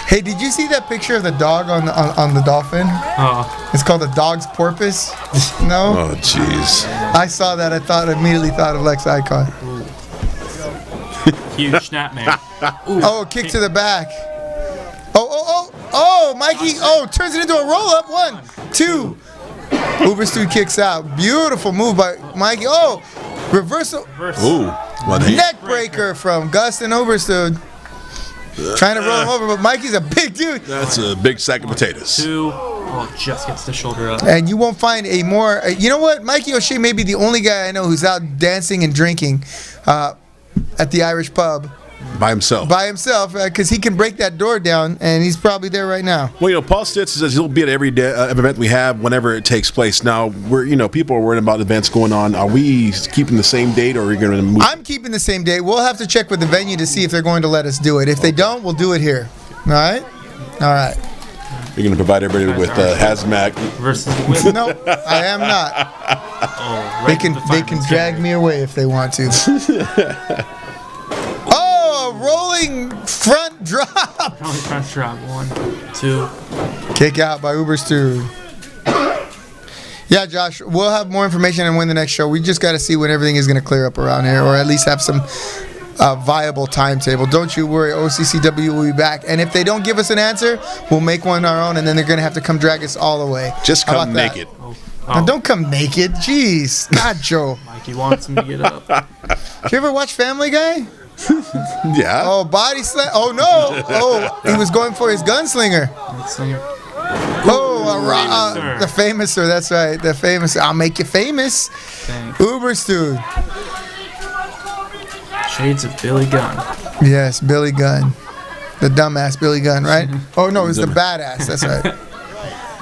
Hey, did you see that picture of the dog on the dolphin? Oh, It's called the dog's porpoise. No? Oh, jeez. I saw that. I immediately thought of Lex Icon. huge snapmare. Oh, kick to the back. Oh, Mikey. Oh, turns it into a roll up. 1, 2. Uberstute kicks out. Beautiful move by Mikey. Oh, reversal. Ooh. Well, Neck breaker from Gustin Uberstute. Trying to roll him over, but Mikey's a big dude. that's a big sack of potatoes. 2. Oh, just gets the shoulder up. And you won't find a more. You know what? Mikey O'Shea may be the only guy I know who's out dancing and drinking at the Irish pub By himself. by himself because he can break that door down, and he's probably there right now. Well, Paul Stitz says he'll be at every event we have whenever it takes place. Now, people are worried about events going on. Are we keeping the same date, or are we going to move? I'm keeping the same date. We'll have to check with the venue to see if they're going to let us do it. If they don't, we'll do it here. All right? All right. You're going to provide everybody with hazmat. Versus the whip. No, I am not. Oh, They right can to the they can fireman's drag carry. me away if they want to. Oh, a rolling front drop. Only front drop. 1, 2. Kick out by Uberstute. Yeah, Josh, we'll have more information on when the next show. We just got to see when everything is going to clear up around here, or at least have some viable timetable. Don't you worry, OCCW will be back. And if they don't give us an answer, we'll make one our own, and then they're going to have to come drag us all the way. Just How come about that? naked. Now, don't come naked. Jeez. Not Joe. Mikey wants him to get up. Did you ever watch Family Guy? Yeah. Oh, body slam. Oh, no. Oh, he was going for his gunslinger. Oh, the famous sir. That's right. The famous. I'll make you famous. Thanks. Uber's dude. Shades of Billy Gunn. Yes, Billy Gunn. The dumbass Billy Gunn, right? Oh, no, it was the badass. That's right.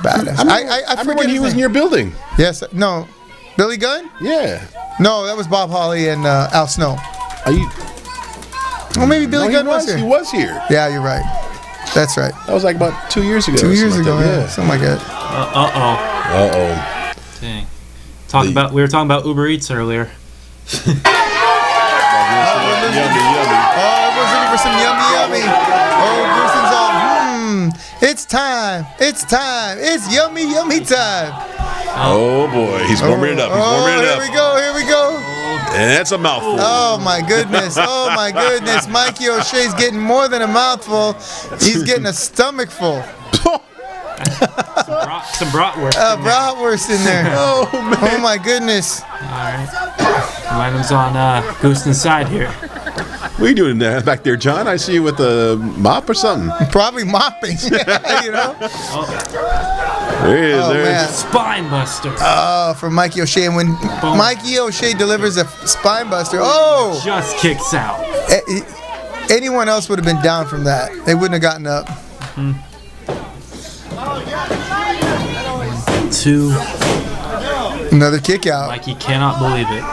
Badass. I remember when he was in your building. Yes. No. Billy Gunn? Yeah. No, that was Bob Holly and Al Snow. Are you? Well, maybe Billy Gunn was here. He was here. Yeah, you're right. That's right. That was like about 2 years ago. 2 years ago, like yeah. Something like that. Dang. We were talking about Uber Eats earlier. Everyone's looking for some yummy. Oh, Goosen's all, it's time. It's time. It's yummy time. Oh, boy. He's warming it up. Here we go. And that's a mouthful. Oh, my goodness. Mikey O'Shea's getting more than a mouthful. He's getting a stomach full. Some bratwurst. Bratwurst in there. Oh, man. Oh, my goodness. All right. Lenham's on Goosen's side here. What are you doing there, back there, John? I see you with a mop or something. Probably mopping, you know. There he is. Oh, man. Spine buster. From Mikey O'Shea. And when Mikey O'Shea delivers a spine buster, just kicks out. Anyone else would have been down from that. They wouldn't have gotten up. 2. Another kick out. Mikey cannot believe it.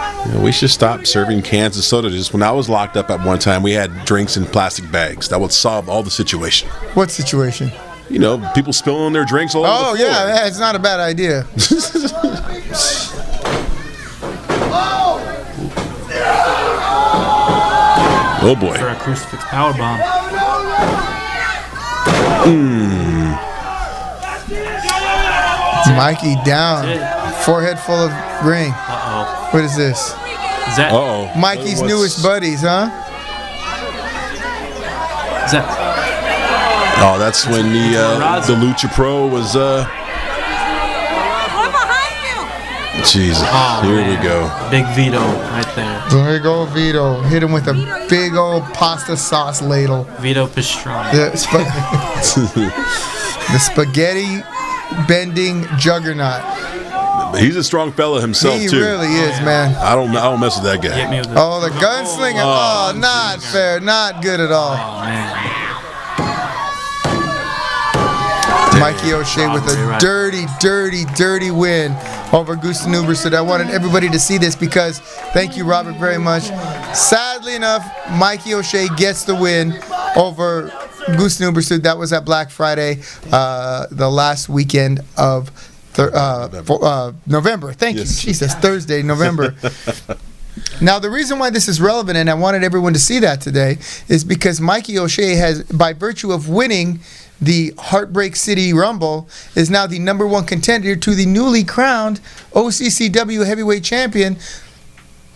We should stop serving cans of soda. Just when I was locked up at one time, we had drinks in plastic bags. That would solve all the situation. What situation? You know, people spilling their drinks all over the floor. Yeah, it's not a bad idea. Oh boy. For a crucifix powerbomb. Mikey down. Forehead full of ring. Uh-oh. What is this? Is that? Uh-oh. Mikey's newest buddies, huh? Is that? Oh, that's when the Lucha Pro was. We're behind you. Jesus. Here we go. Big Vito right there. There you go, Vito. Hit him with a big old pasta sauce ladle. Vito Pastrana. The spaghetti bending juggernaut. He's a strong fella himself, He too. really is, man. I don't mess with that guy. Hit me with The gunslinger. Oh, not fair. Not good at all. Oh, man. Mikey O'Shea with a dirty win over Gusten Uberstud. I wanted everybody to see this because, thank you, Robert, very much. Sadly enough, Mikey O'Shea gets the win over Gusten Uberstud. That was at Black Friday, the last weekend of November. Thank you. Jesus, Thursday, November. Now, the reason why this is relevant, and I wanted everyone to see that today, is because Mikey O'Shea has, by virtue of winning the Heartbreak City Rumble, is now the #1 contender to the newly crowned OCCW Heavyweight Champion,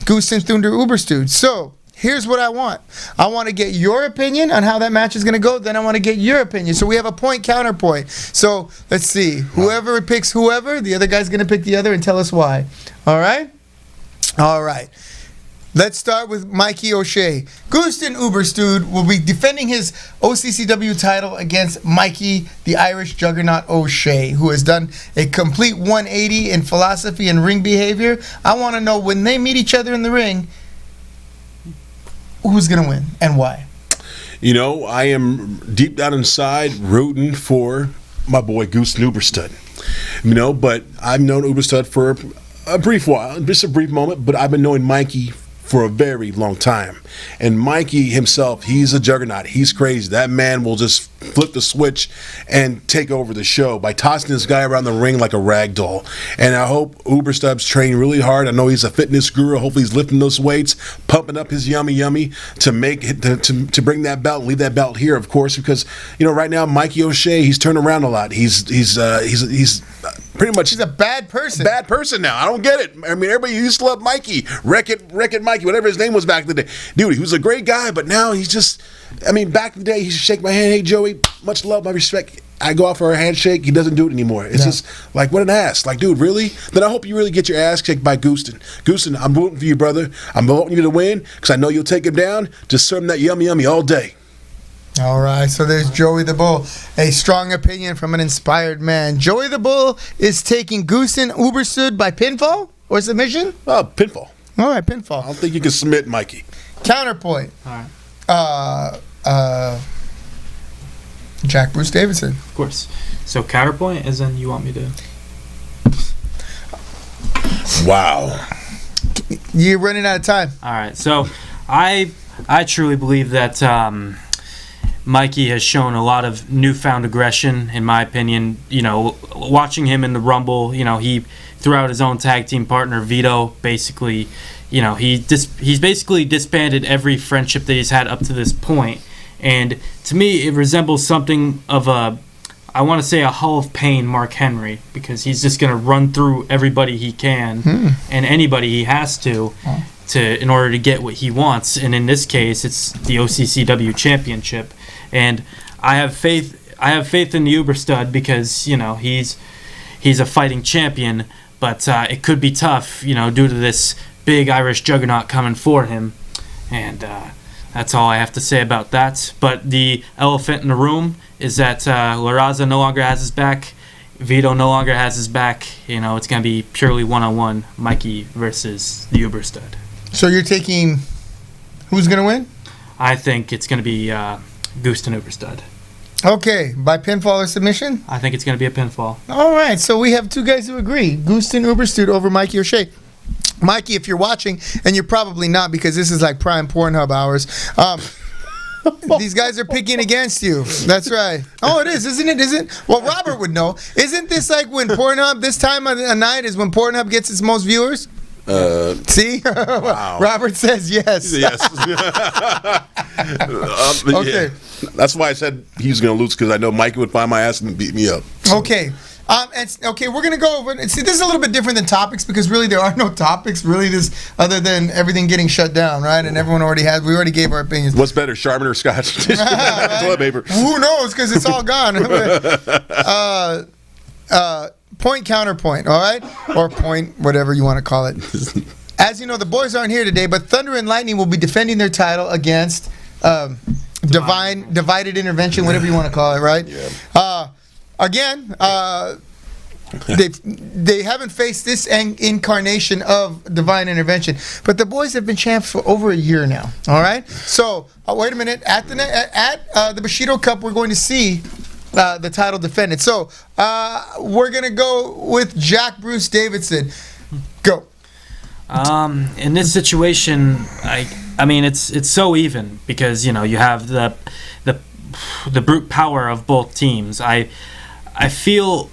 Gusten Thunder Uberstud. So, here's what I want. I want to get your opinion on how that match is going to go. Then I want to get your opinion. So we have a point counterpoint. So let's see. Whoever picks whoever, the other guy's going to pick the other and tell us why. All right? All right. Let's start with Mikey O'Shea. Gusten Uberstud will be defending his OCCW title against Mikey, the Irish Juggernaut O'Shea, who has done a complete 180 in philosophy and ring behavior. I want to know, when they meet each other in the ring, who's going to win and why? You know, I am deep down inside rooting for my boy Gusten Uberstud. You know, but I've known Uberstud for a brief while, just a brief moment, but I've been knowing Mikey for a very long time. And Mikey himself, he's a juggernaut. He's crazy. That man will just flip the switch and take over the show by tossing this guy around the ring like a rag doll. And I hope Uberstud's training really hard. I know he's a fitness guru. Hopefully he's lifting those weights, pumping up his yummy to make it, to bring that belt and leave that belt here, of course, because, you know, right now Mikey O'Shea, he's turned around a lot. He's pretty much She's a bad person. bad person now. I don't get it. I mean, everybody used to love Mikey, Wreck-It Mikey, whatever his name was back in the day. Dude, he was a great guy, but now he's just. I mean, back in the day, he used to shake my hand. Hey, Joey, much love, my respect. I go out for a handshake. He doesn't do it anymore. It's just like, what an ass. Like, dude, really? Then I hope you really get your ass kicked by Gooston. Gooston, I'm voting for you, brother. I'm voting you to win because I know you'll take him down. Just serve him that yummy all day. All right, so there's Joey the Bull. A strong opinion from an inspired man. Joey the Bull is taking Goosen Uberstud by pinfall or submission? Oh, pinfall. All right, pinfall. I don't think you can submit Mikey. Counterpoint. All right. Jack Bruce Davidson. Of course. So counterpoint, as in you want me to. Wow. You're running out of time. All right. So I truly believe that Mikey has shown a lot of newfound aggression, in my opinion. You know, watching him in the Rumble, you know, he threw out his own tag team partner, Vito, basically. You know, he's basically disbanded every friendship that he's had up to this point. And to me, it resembles something of I want to say a Hall of Pain Mark Henry, because he's just going to run through everybody he can and anybody he has to in order to get what he wants. And in this case, it's the OCCW championship. And I have faith in the Uberstud because, you know, he's a fighting champion, but it could be tough, you know, due to this big Irish juggernaut coming for him. And that's all I have to say about that. But the elephant in the room is that La Raza no longer has his back. Vito no longer has his back. You know, it's going to be purely one-on-one, Mikey versus the Uberstud. So you're taking who's going to win? I think it's going to be Goosten Uberstud. Okay, by pinfall or submission? I think it's going to be a pinfall. All right, so we have two guys who agree. Goosten Uberstud over Mikey O'Shea. Mikey, if you're watching, and you're probably not because this is like prime Pornhub hours, these guys are picking against you. That's right. Oh, it is, isn't it? Isn't? Well, Robert would know. Isn't this like when Pornhub, this time of the night is when Pornhub gets its most viewers? See? Wow. Robert says yes. Yes. Okay. Yeah. That's why I said he was going to lose, because I know Mikey would find my ass and beat me up. Okay. We're gonna go over. See, this is a little bit different than topics because really there are no topics really, this other than everything getting shut down, right? And everyone already had. We already gave our opinions. What's better, Charmin or Scotch? Toilet paper. Who knows? Because it's all gone. Point counterpoint. All right, or point whatever you want to call it. As you know, the boys aren't here today, but Thunder and Lightning will be defending their title against Divided Intervention, whatever you want to call it, right? Yeah. Again, they haven't faced this incarnation of divine intervention, but the boys have been champs for over a year now. All right. So wait a minute. At the Bushido Cup, we're going to see the title defended. So we're gonna go with Jack Bruce Davidson. Go. In this situation, I mean it's so even because you know you have the brute power of both teams. I feel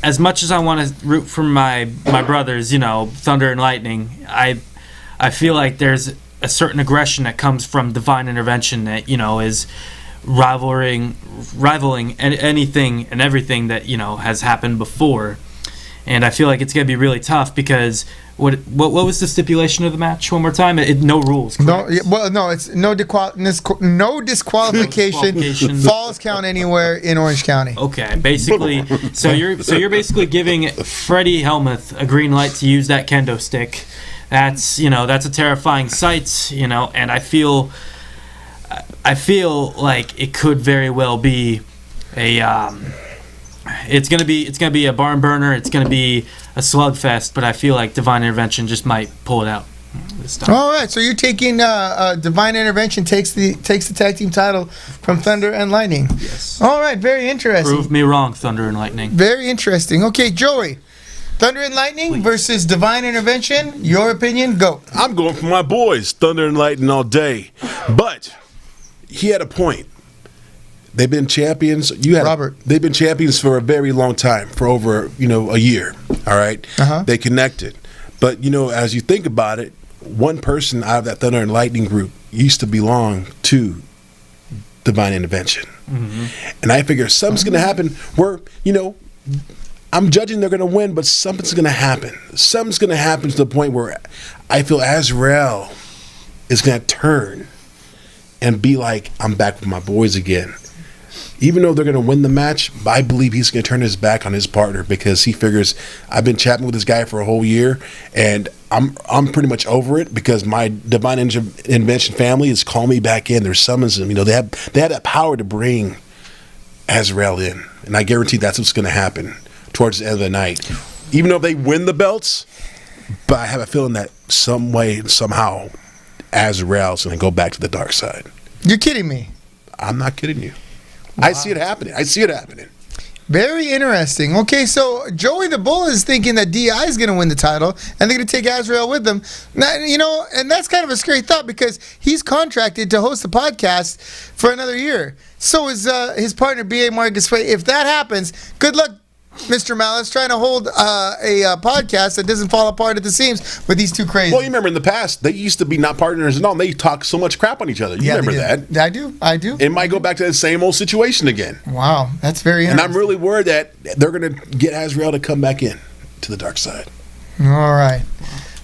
as much as I want to root for my brothers, you know, Thunder and Lightning, I feel like there's a certain aggression that comes from divine intervention that, you know, is rivaling anything and everything that, you know, has happened before. And I feel like it's going to be really tough because what was the stipulation of the match? One more time, no rules. Correct? No, it's no disqualification. Falls count anywhere in Orange County. Okay, basically, so you're basically giving Freddie Helmuth a green light to use that kendo stick. That's a terrifying sight, you know, and I feel like it could very well be a. It's gonna be a barn burner. It's gonna be a slugfest. But I feel like divine intervention just might pull it out this time. All right, so you're taking divine intervention takes the tag team title from Thunder and Lightning. Yes. All right, very interesting. Prove me wrong, Thunder and Lightning. Very interesting. Okay, Joey, Thunder and Lightning versus divine intervention. Your opinion? Go. I'm going for my boys, Thunder and Lightning all day. But he had a point. They've been champions. Robert. They've been champions for a very long time, for over a year. All right. They connected, but as you think about it, one person out of that Thunder and Lightning group used to belong to Divine Intervention, and I figure something's going to happen where I'm judging they're going to win, but something's going to happen. Something's going to happen to the point where I feel Azrael is going to turn and be like, I'm back with my boys again. Even though they're going to win the match, I believe he's going to turn his back on his partner because he figures, I've been chatting with this guy for a whole year, and I'm pretty much over it because my Divine Intervention family is calling me back in. They're summoning him. You know, they have that power to bring Azrael in, and I guarantee that's what's going to happen towards the end of the night. Even though they win the belts, but I have a feeling that some way, somehow, Azrael's going to go back to the dark side. You're kidding me. I'm not kidding you. Wow. I see it happening. Very interesting. Okay, so Joey the Bull is thinking that DI is going to win the title, and they're going to take Azrael with them. Now, you know, and that's kind of a scary thought because he's contracted to host the podcast for another year. So is his partner, B.A. Marcus Frey. If that happens, good luck, Mr. Malice, trying to hold a podcast that doesn't fall apart at the seams with these two crazy. Well, you remember in the past, they used to be not partners and all. They talk so much crap on each other. You remember that? I do. It might go back to the same old situation again. Wow, that's very interesting. And I'm really worried that they're going to get Azrael to come back in to the dark side. All right.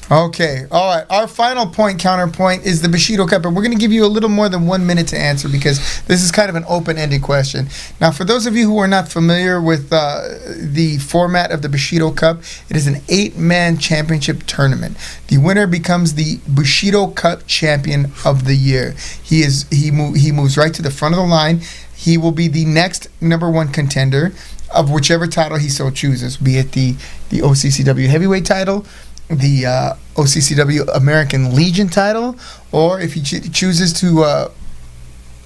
Okay. All right. Our final counterpoint is the Bushido Cup, and we're going to give you a little more than 1 minute to answer because this is kind of an open-ended question. Now, for those of you who are not familiar with the format of the Bushido Cup, it is an 8-man championship tournament. The winner becomes the Bushido Cup champion of the year. He moves right to the front of the line. He will be the next number one contender of whichever title he so chooses, be it the OCCW heavyweight title, the OCCW American Legion title, or if he chooses to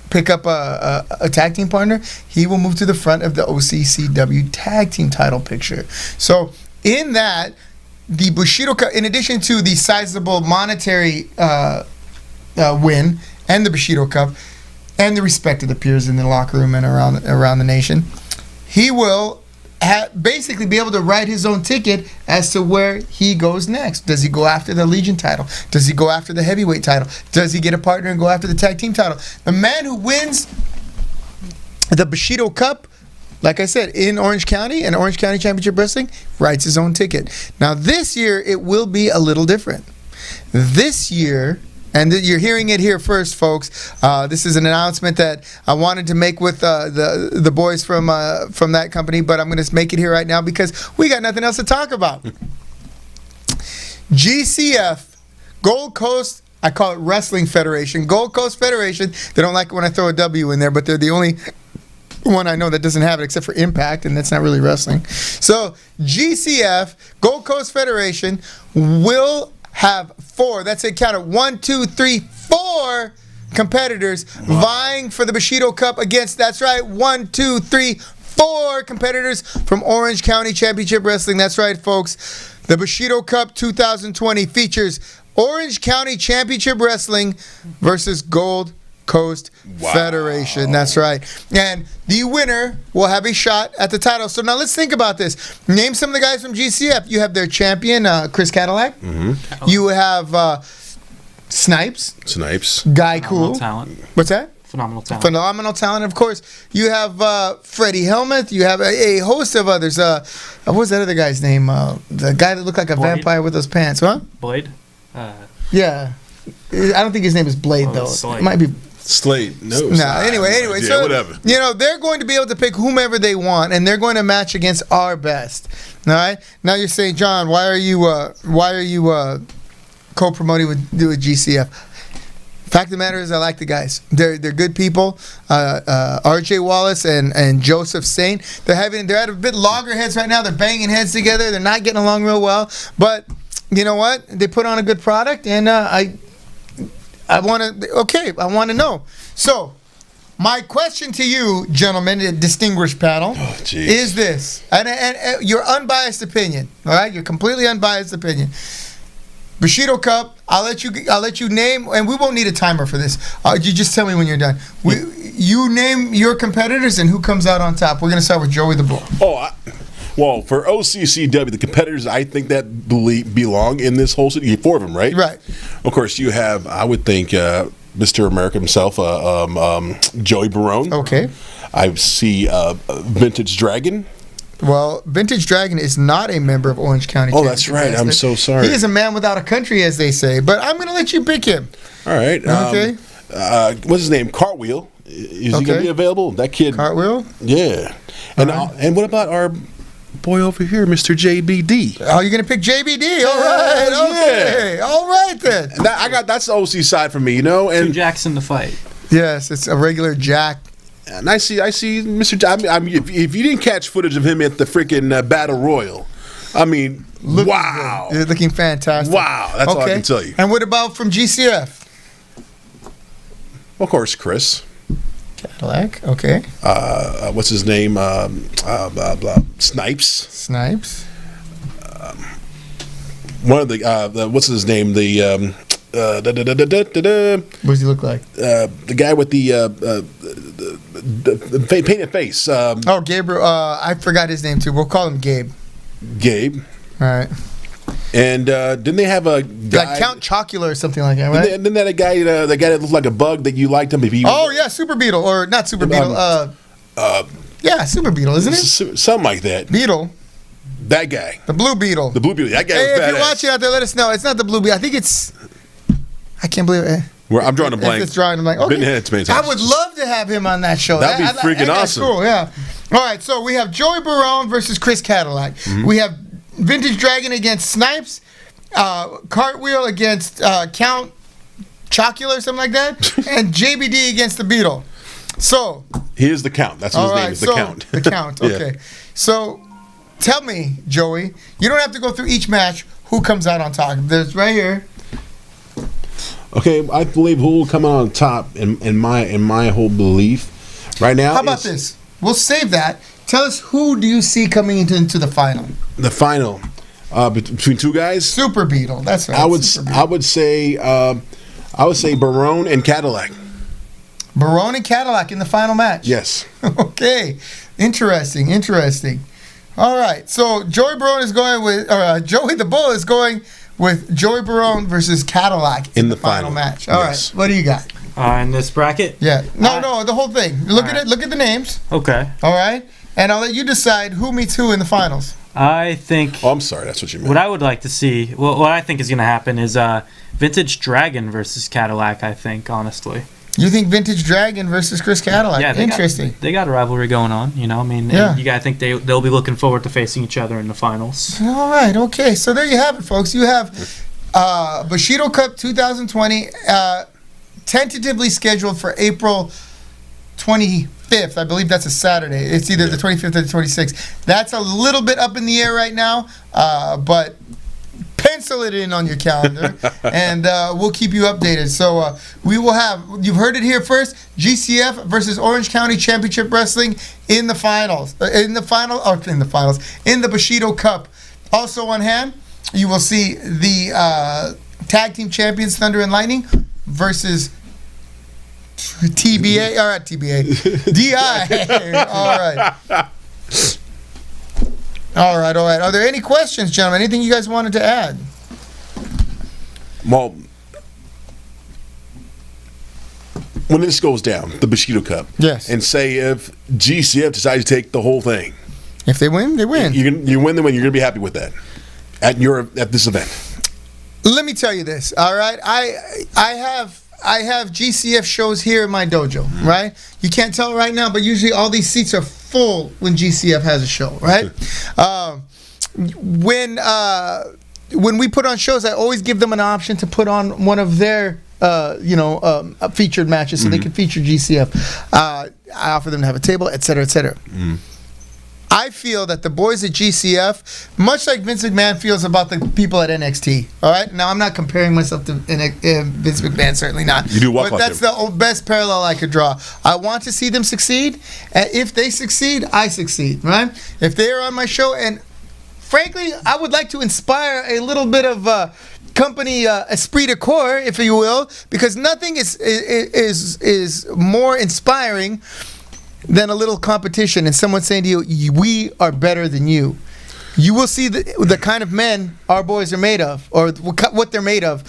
pick up a tag team partner, he will move to the front of the OCCW tag team title picture. So in that, the Bushido Cup, in addition to the sizable monetary win and the Bushido Cup and the respect of the peers in the locker room and around the nation, he will basically be able to write his own ticket as to where he goes next. Does he go after the Legion title? Does he go after the heavyweight title? Does he get a partner and go after the tag team title? The man who wins the Bushido Cup, like I said, in Orange County and Orange County Championship Wrestling, writes his own ticket. Now this year it will be a little different. This year, and you're hearing it here first, folks. This is an announcement that I wanted to make with the boys from that company, but I'm going to make it here right now because we got nothing else to talk about. GCF, Gold Coast, I call it Wrestling Federation, Gold Coast Federation. They don't like it when I throw a W in there, but they're the only one I know that doesn't have it except for Impact, and that's not really wrestling. So GCF, Gold Coast Federation, will have 4. That's it. Count it. 1, 2, 3, 4 competitors vying for the Bushido Cup against. That's right. 1, 2, 3, 4 competitors from Orange County Championship Wrestling. That's right, folks. The Bushido Cup 2020 features Orange County Championship Wrestling versus Gold Coast Federation. That's right. And the winner will have a shot at the title. So now let's think about this. Name some of the guys from GCF. You have their champion, Chris Cadillac. Mm-hmm. You have Snipes. Guy Cool. Talent. What's that? Phenomenal talent. Phenomenal talent. Of course, you have Freddie Helmuth. You have a host of others. What was that other guy's name? The guy that looked like a vampire with those pants. Huh? Blade? Yeah. I don't think his name is Blade, though. Slade. It might be Slade. No. Anyway. Yeah, So, whatever. you know, they're going to be able to pick whomever they want, and they're going to match against our best. All right. Now you're saying, John, why are you co-promoting with GCF? Fact of the matter is, I like the guys. They're good people. R.J. Wallace and Joseph Saint. They're at a bit loggerheads right now. They're banging heads together. They're not getting along real well. But you know what? They put on a good product, and I want to know. So, my question to you, gentlemen, the distinguished panel, is this, and your unbiased opinion. All right, your completely unbiased opinion. Bushido Cup. I'll let you name, and we won't need a timer for this. You just tell me when you're done. You name your competitors and who comes out on top. We're gonna start with Joey the Bull. Well, for OCCW, the competitors I think that belong in this whole city, 4 of them, right? Right. Of course, you have, I would think, Mr. America himself, Joey Barone. Okay. I see Vintage Dragon. Well, Vintage Dragon is not a member of Orange County. Oh, that's right. I'm so sorry. He is a man without a country, as they say. But I'm going to let you pick him. All right. Okay. What's his name? Cartwheel. Is he going to be available? That kid. Cartwheel? Yeah. And what about our boy over here, Mr. JBD? Oh, you're going to pick JBD? All right. Okay. Yeah. All right, then. That's the OC side for me, you know? And Jackson to fight. Yes, it's a regular Jack. And I see Mr. I mean, if you didn't catch footage of him at the freaking Battle Royal, I mean, wow. You're looking fantastic. Wow. That's all I can tell you. And what about from GCF? Of course, Chris. Cadillac, okay. What's his name? Snipes. Snipes. One of the what's his name? The What does he look like? the guy with the painted face. Gabriel. I forgot his name too. We'll call him Gabe. Gabe. All right. And didn't they have a guy? Like Count Chocula or something like that, right? Didn't that a guy? The guy that looked like a bug that you liked him? If he Super Beetle, or not Super Beetle. Yeah, Super Beetle, isn't it? Something like that. Beetle. That guy. The Blue Beetle. The Blue Beetle. That guy Hey, was badass. if you're watching out there, let us know. It's not the Blue Beetle. I think it's. I can't believe it. I'm drawing a blank. It's drawing. I'm like, okay. Been ahead many I times. would love to have him on that show. That'd be freaking that's awesome. Cool, yeah. All right, so we have Joey Barone versus Chris Cadillac. Mm-hmm. We have Vintage Dragon against Snipes. Cartwheel against Count Chocula or something like that. And JBD against the Beetle. So. He is the Count. That's what his name is, the Count. The Count, okay. Yeah. So, tell me, Joey, you don't have to go through each match. Who comes out on top? There's right here. Okay, I believe who will come out on top in my whole belief right now. How about this? We'll save that. Tell us, who do you see coming into the final? The final between two guys. Super Beetle. That's right. I would say Barone and Cadillac. Barone and Cadillac in the final match. Yes. Okay. Interesting. All right. So Joey Barone is going with, Joey the Bull is going with Joey Barone versus Cadillac in the final match. All right. What do you got? In this bracket? Yeah. No, the whole thing. Look at it. Look at the names. Okay. All right. And I'll let you decide who meets who in the finals. I think. Oh, I'm sorry. That's what you meant. What I would like to see, what I think is going to happen is Vintage Dragon versus Cadillac, I think, honestly. You think Vintage Dragon versus Chris Cadillac? Yeah, interesting. They got a rivalry going on, you know. I mean, yeah. I think they'll be looking forward to facing each other in the finals. All right, okay. So there you have it, folks. You have Bushido Cup 2020, tentatively scheduled for April 25th. I believe that's a Saturday. It's either the 25th or the 26th. That's a little bit up in the air right now, but pencil it in on your calendar, and we'll keep you updated. So we will have, you've heard it here first, GCF versus Orange County Championship Wrestling in the finals. In the Bushido Cup. Also on hand, you will see the tag team champions Thunder and Lightning versus TBA, all right, TBA, DI. All right. Are there any questions, gentlemen? Anything you guys wanted to add? Well, when this goes down, the Bushido Cup, yes, and say if GCF decides to take the whole thing, if they win, they win. You win the win. You're going to be happy with that at this event. Let me tell you this. All right, I have GCF shows here in my dojo. Right, you can't tell right now, but usually all these seats are full when GCF has a show. Right, when we put on shows, I always give them an option to put on one of their featured matches so they can feature GCF. I offer them to have a table, etc., etc. I feel that the boys at GCF, much like Vince McMahon feels about the people at NXT. All right, now I'm not comparing myself to Vince McMahon, certainly not. You do walk but like that's the best parallel I could draw. I want to see them succeed, and if they succeed, I succeed. Right? If they are on my show, and frankly, I would like to inspire a little bit of company esprit de corps, if you will, because nothing is more inspiring than a little competition and someone saying to you, we are better than you. You will see the kind of men our boys are made of, or what they're made of,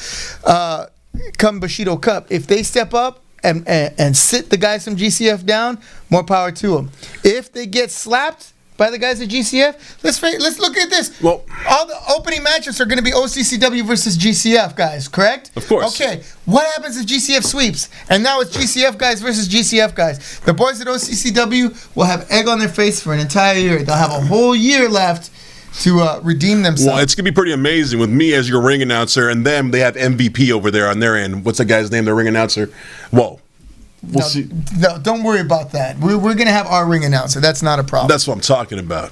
come Bushido Cup. If they step up and sit the guys from GCF down, more power to them. If they get slapped, by the guys at GCF? Let's look at this. Well, all the opening matchups are going to be OCCW versus GCF guys, correct? Of course. Okay, what happens if GCF sweeps? And now it's GCF guys versus GCF guys. The boys at OCCW will have egg on their face for an entire year. They'll have a whole year left to redeem themselves. Well, it's going to be pretty amazing with me as your ring announcer, and them, they have MVP over there on their end. What's that guy's name, their ring announcer? Whoa. We'll see. No, don't worry about that. We're going to have our ring announcer. That's not a problem. That's what I'm talking about.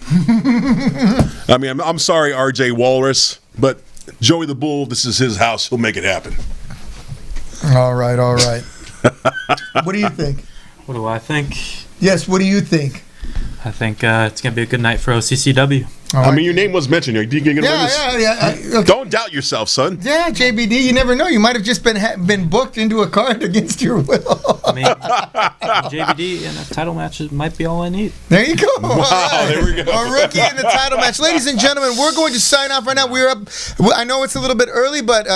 I mean, I'm sorry, RJ Walrus, but Joey the Bull, this is his house. He'll make it happen. All right. What do you think? What do I think? Yes, what do you think? I think it's going to be a good night for OCCW. I mean, your name was mentioned. Are you going to win this? Yeah. Okay. Don't doubt yourself, son. Yeah, JBD, you never know. You might have just been booked into a card against your will. I mean, JBD in a title match might be all I need. There you go. Wow, there we go. A rookie in the title match. Ladies and gentlemen, we're going to sign off right now. We're up. I know it's a little bit early, but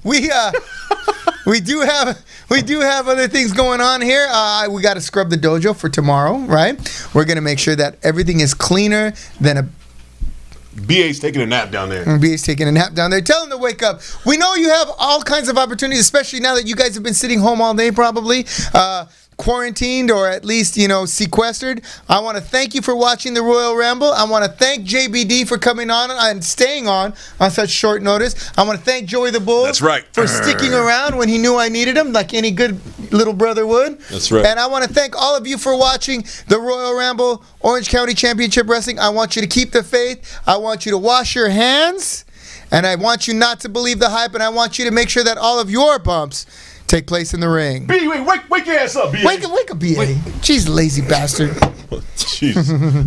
we do have other things going on here. We got to scrub the dojo for tomorrow, right? We're going to make sure that everything is cleaner than a... BA's taking a nap down there. BA's taking a nap down there. Tell him to wake up. We know you have all kinds of opportunities, especially now that you guys have been sitting home all day probably. Quarantined or at least, sequestered. I want to thank you for watching the Royal Ramble. I want to thank JBD for coming on and staying on such short notice. I want to thank Joey the Bull. That's right. For sticking around when he knew I needed him, like any good little brother would. That's right. And I want to thank all of you for watching the Royal Ramble Orange County Championship Wrestling. I want you to keep the faith. I want you to wash your hands. And I want you not to believe the hype. And I want you to make sure that all of your bumps take place in the ring. B, wake your ass up, B. Wake up, B.A. Jeez, lazy bastard. Jeez.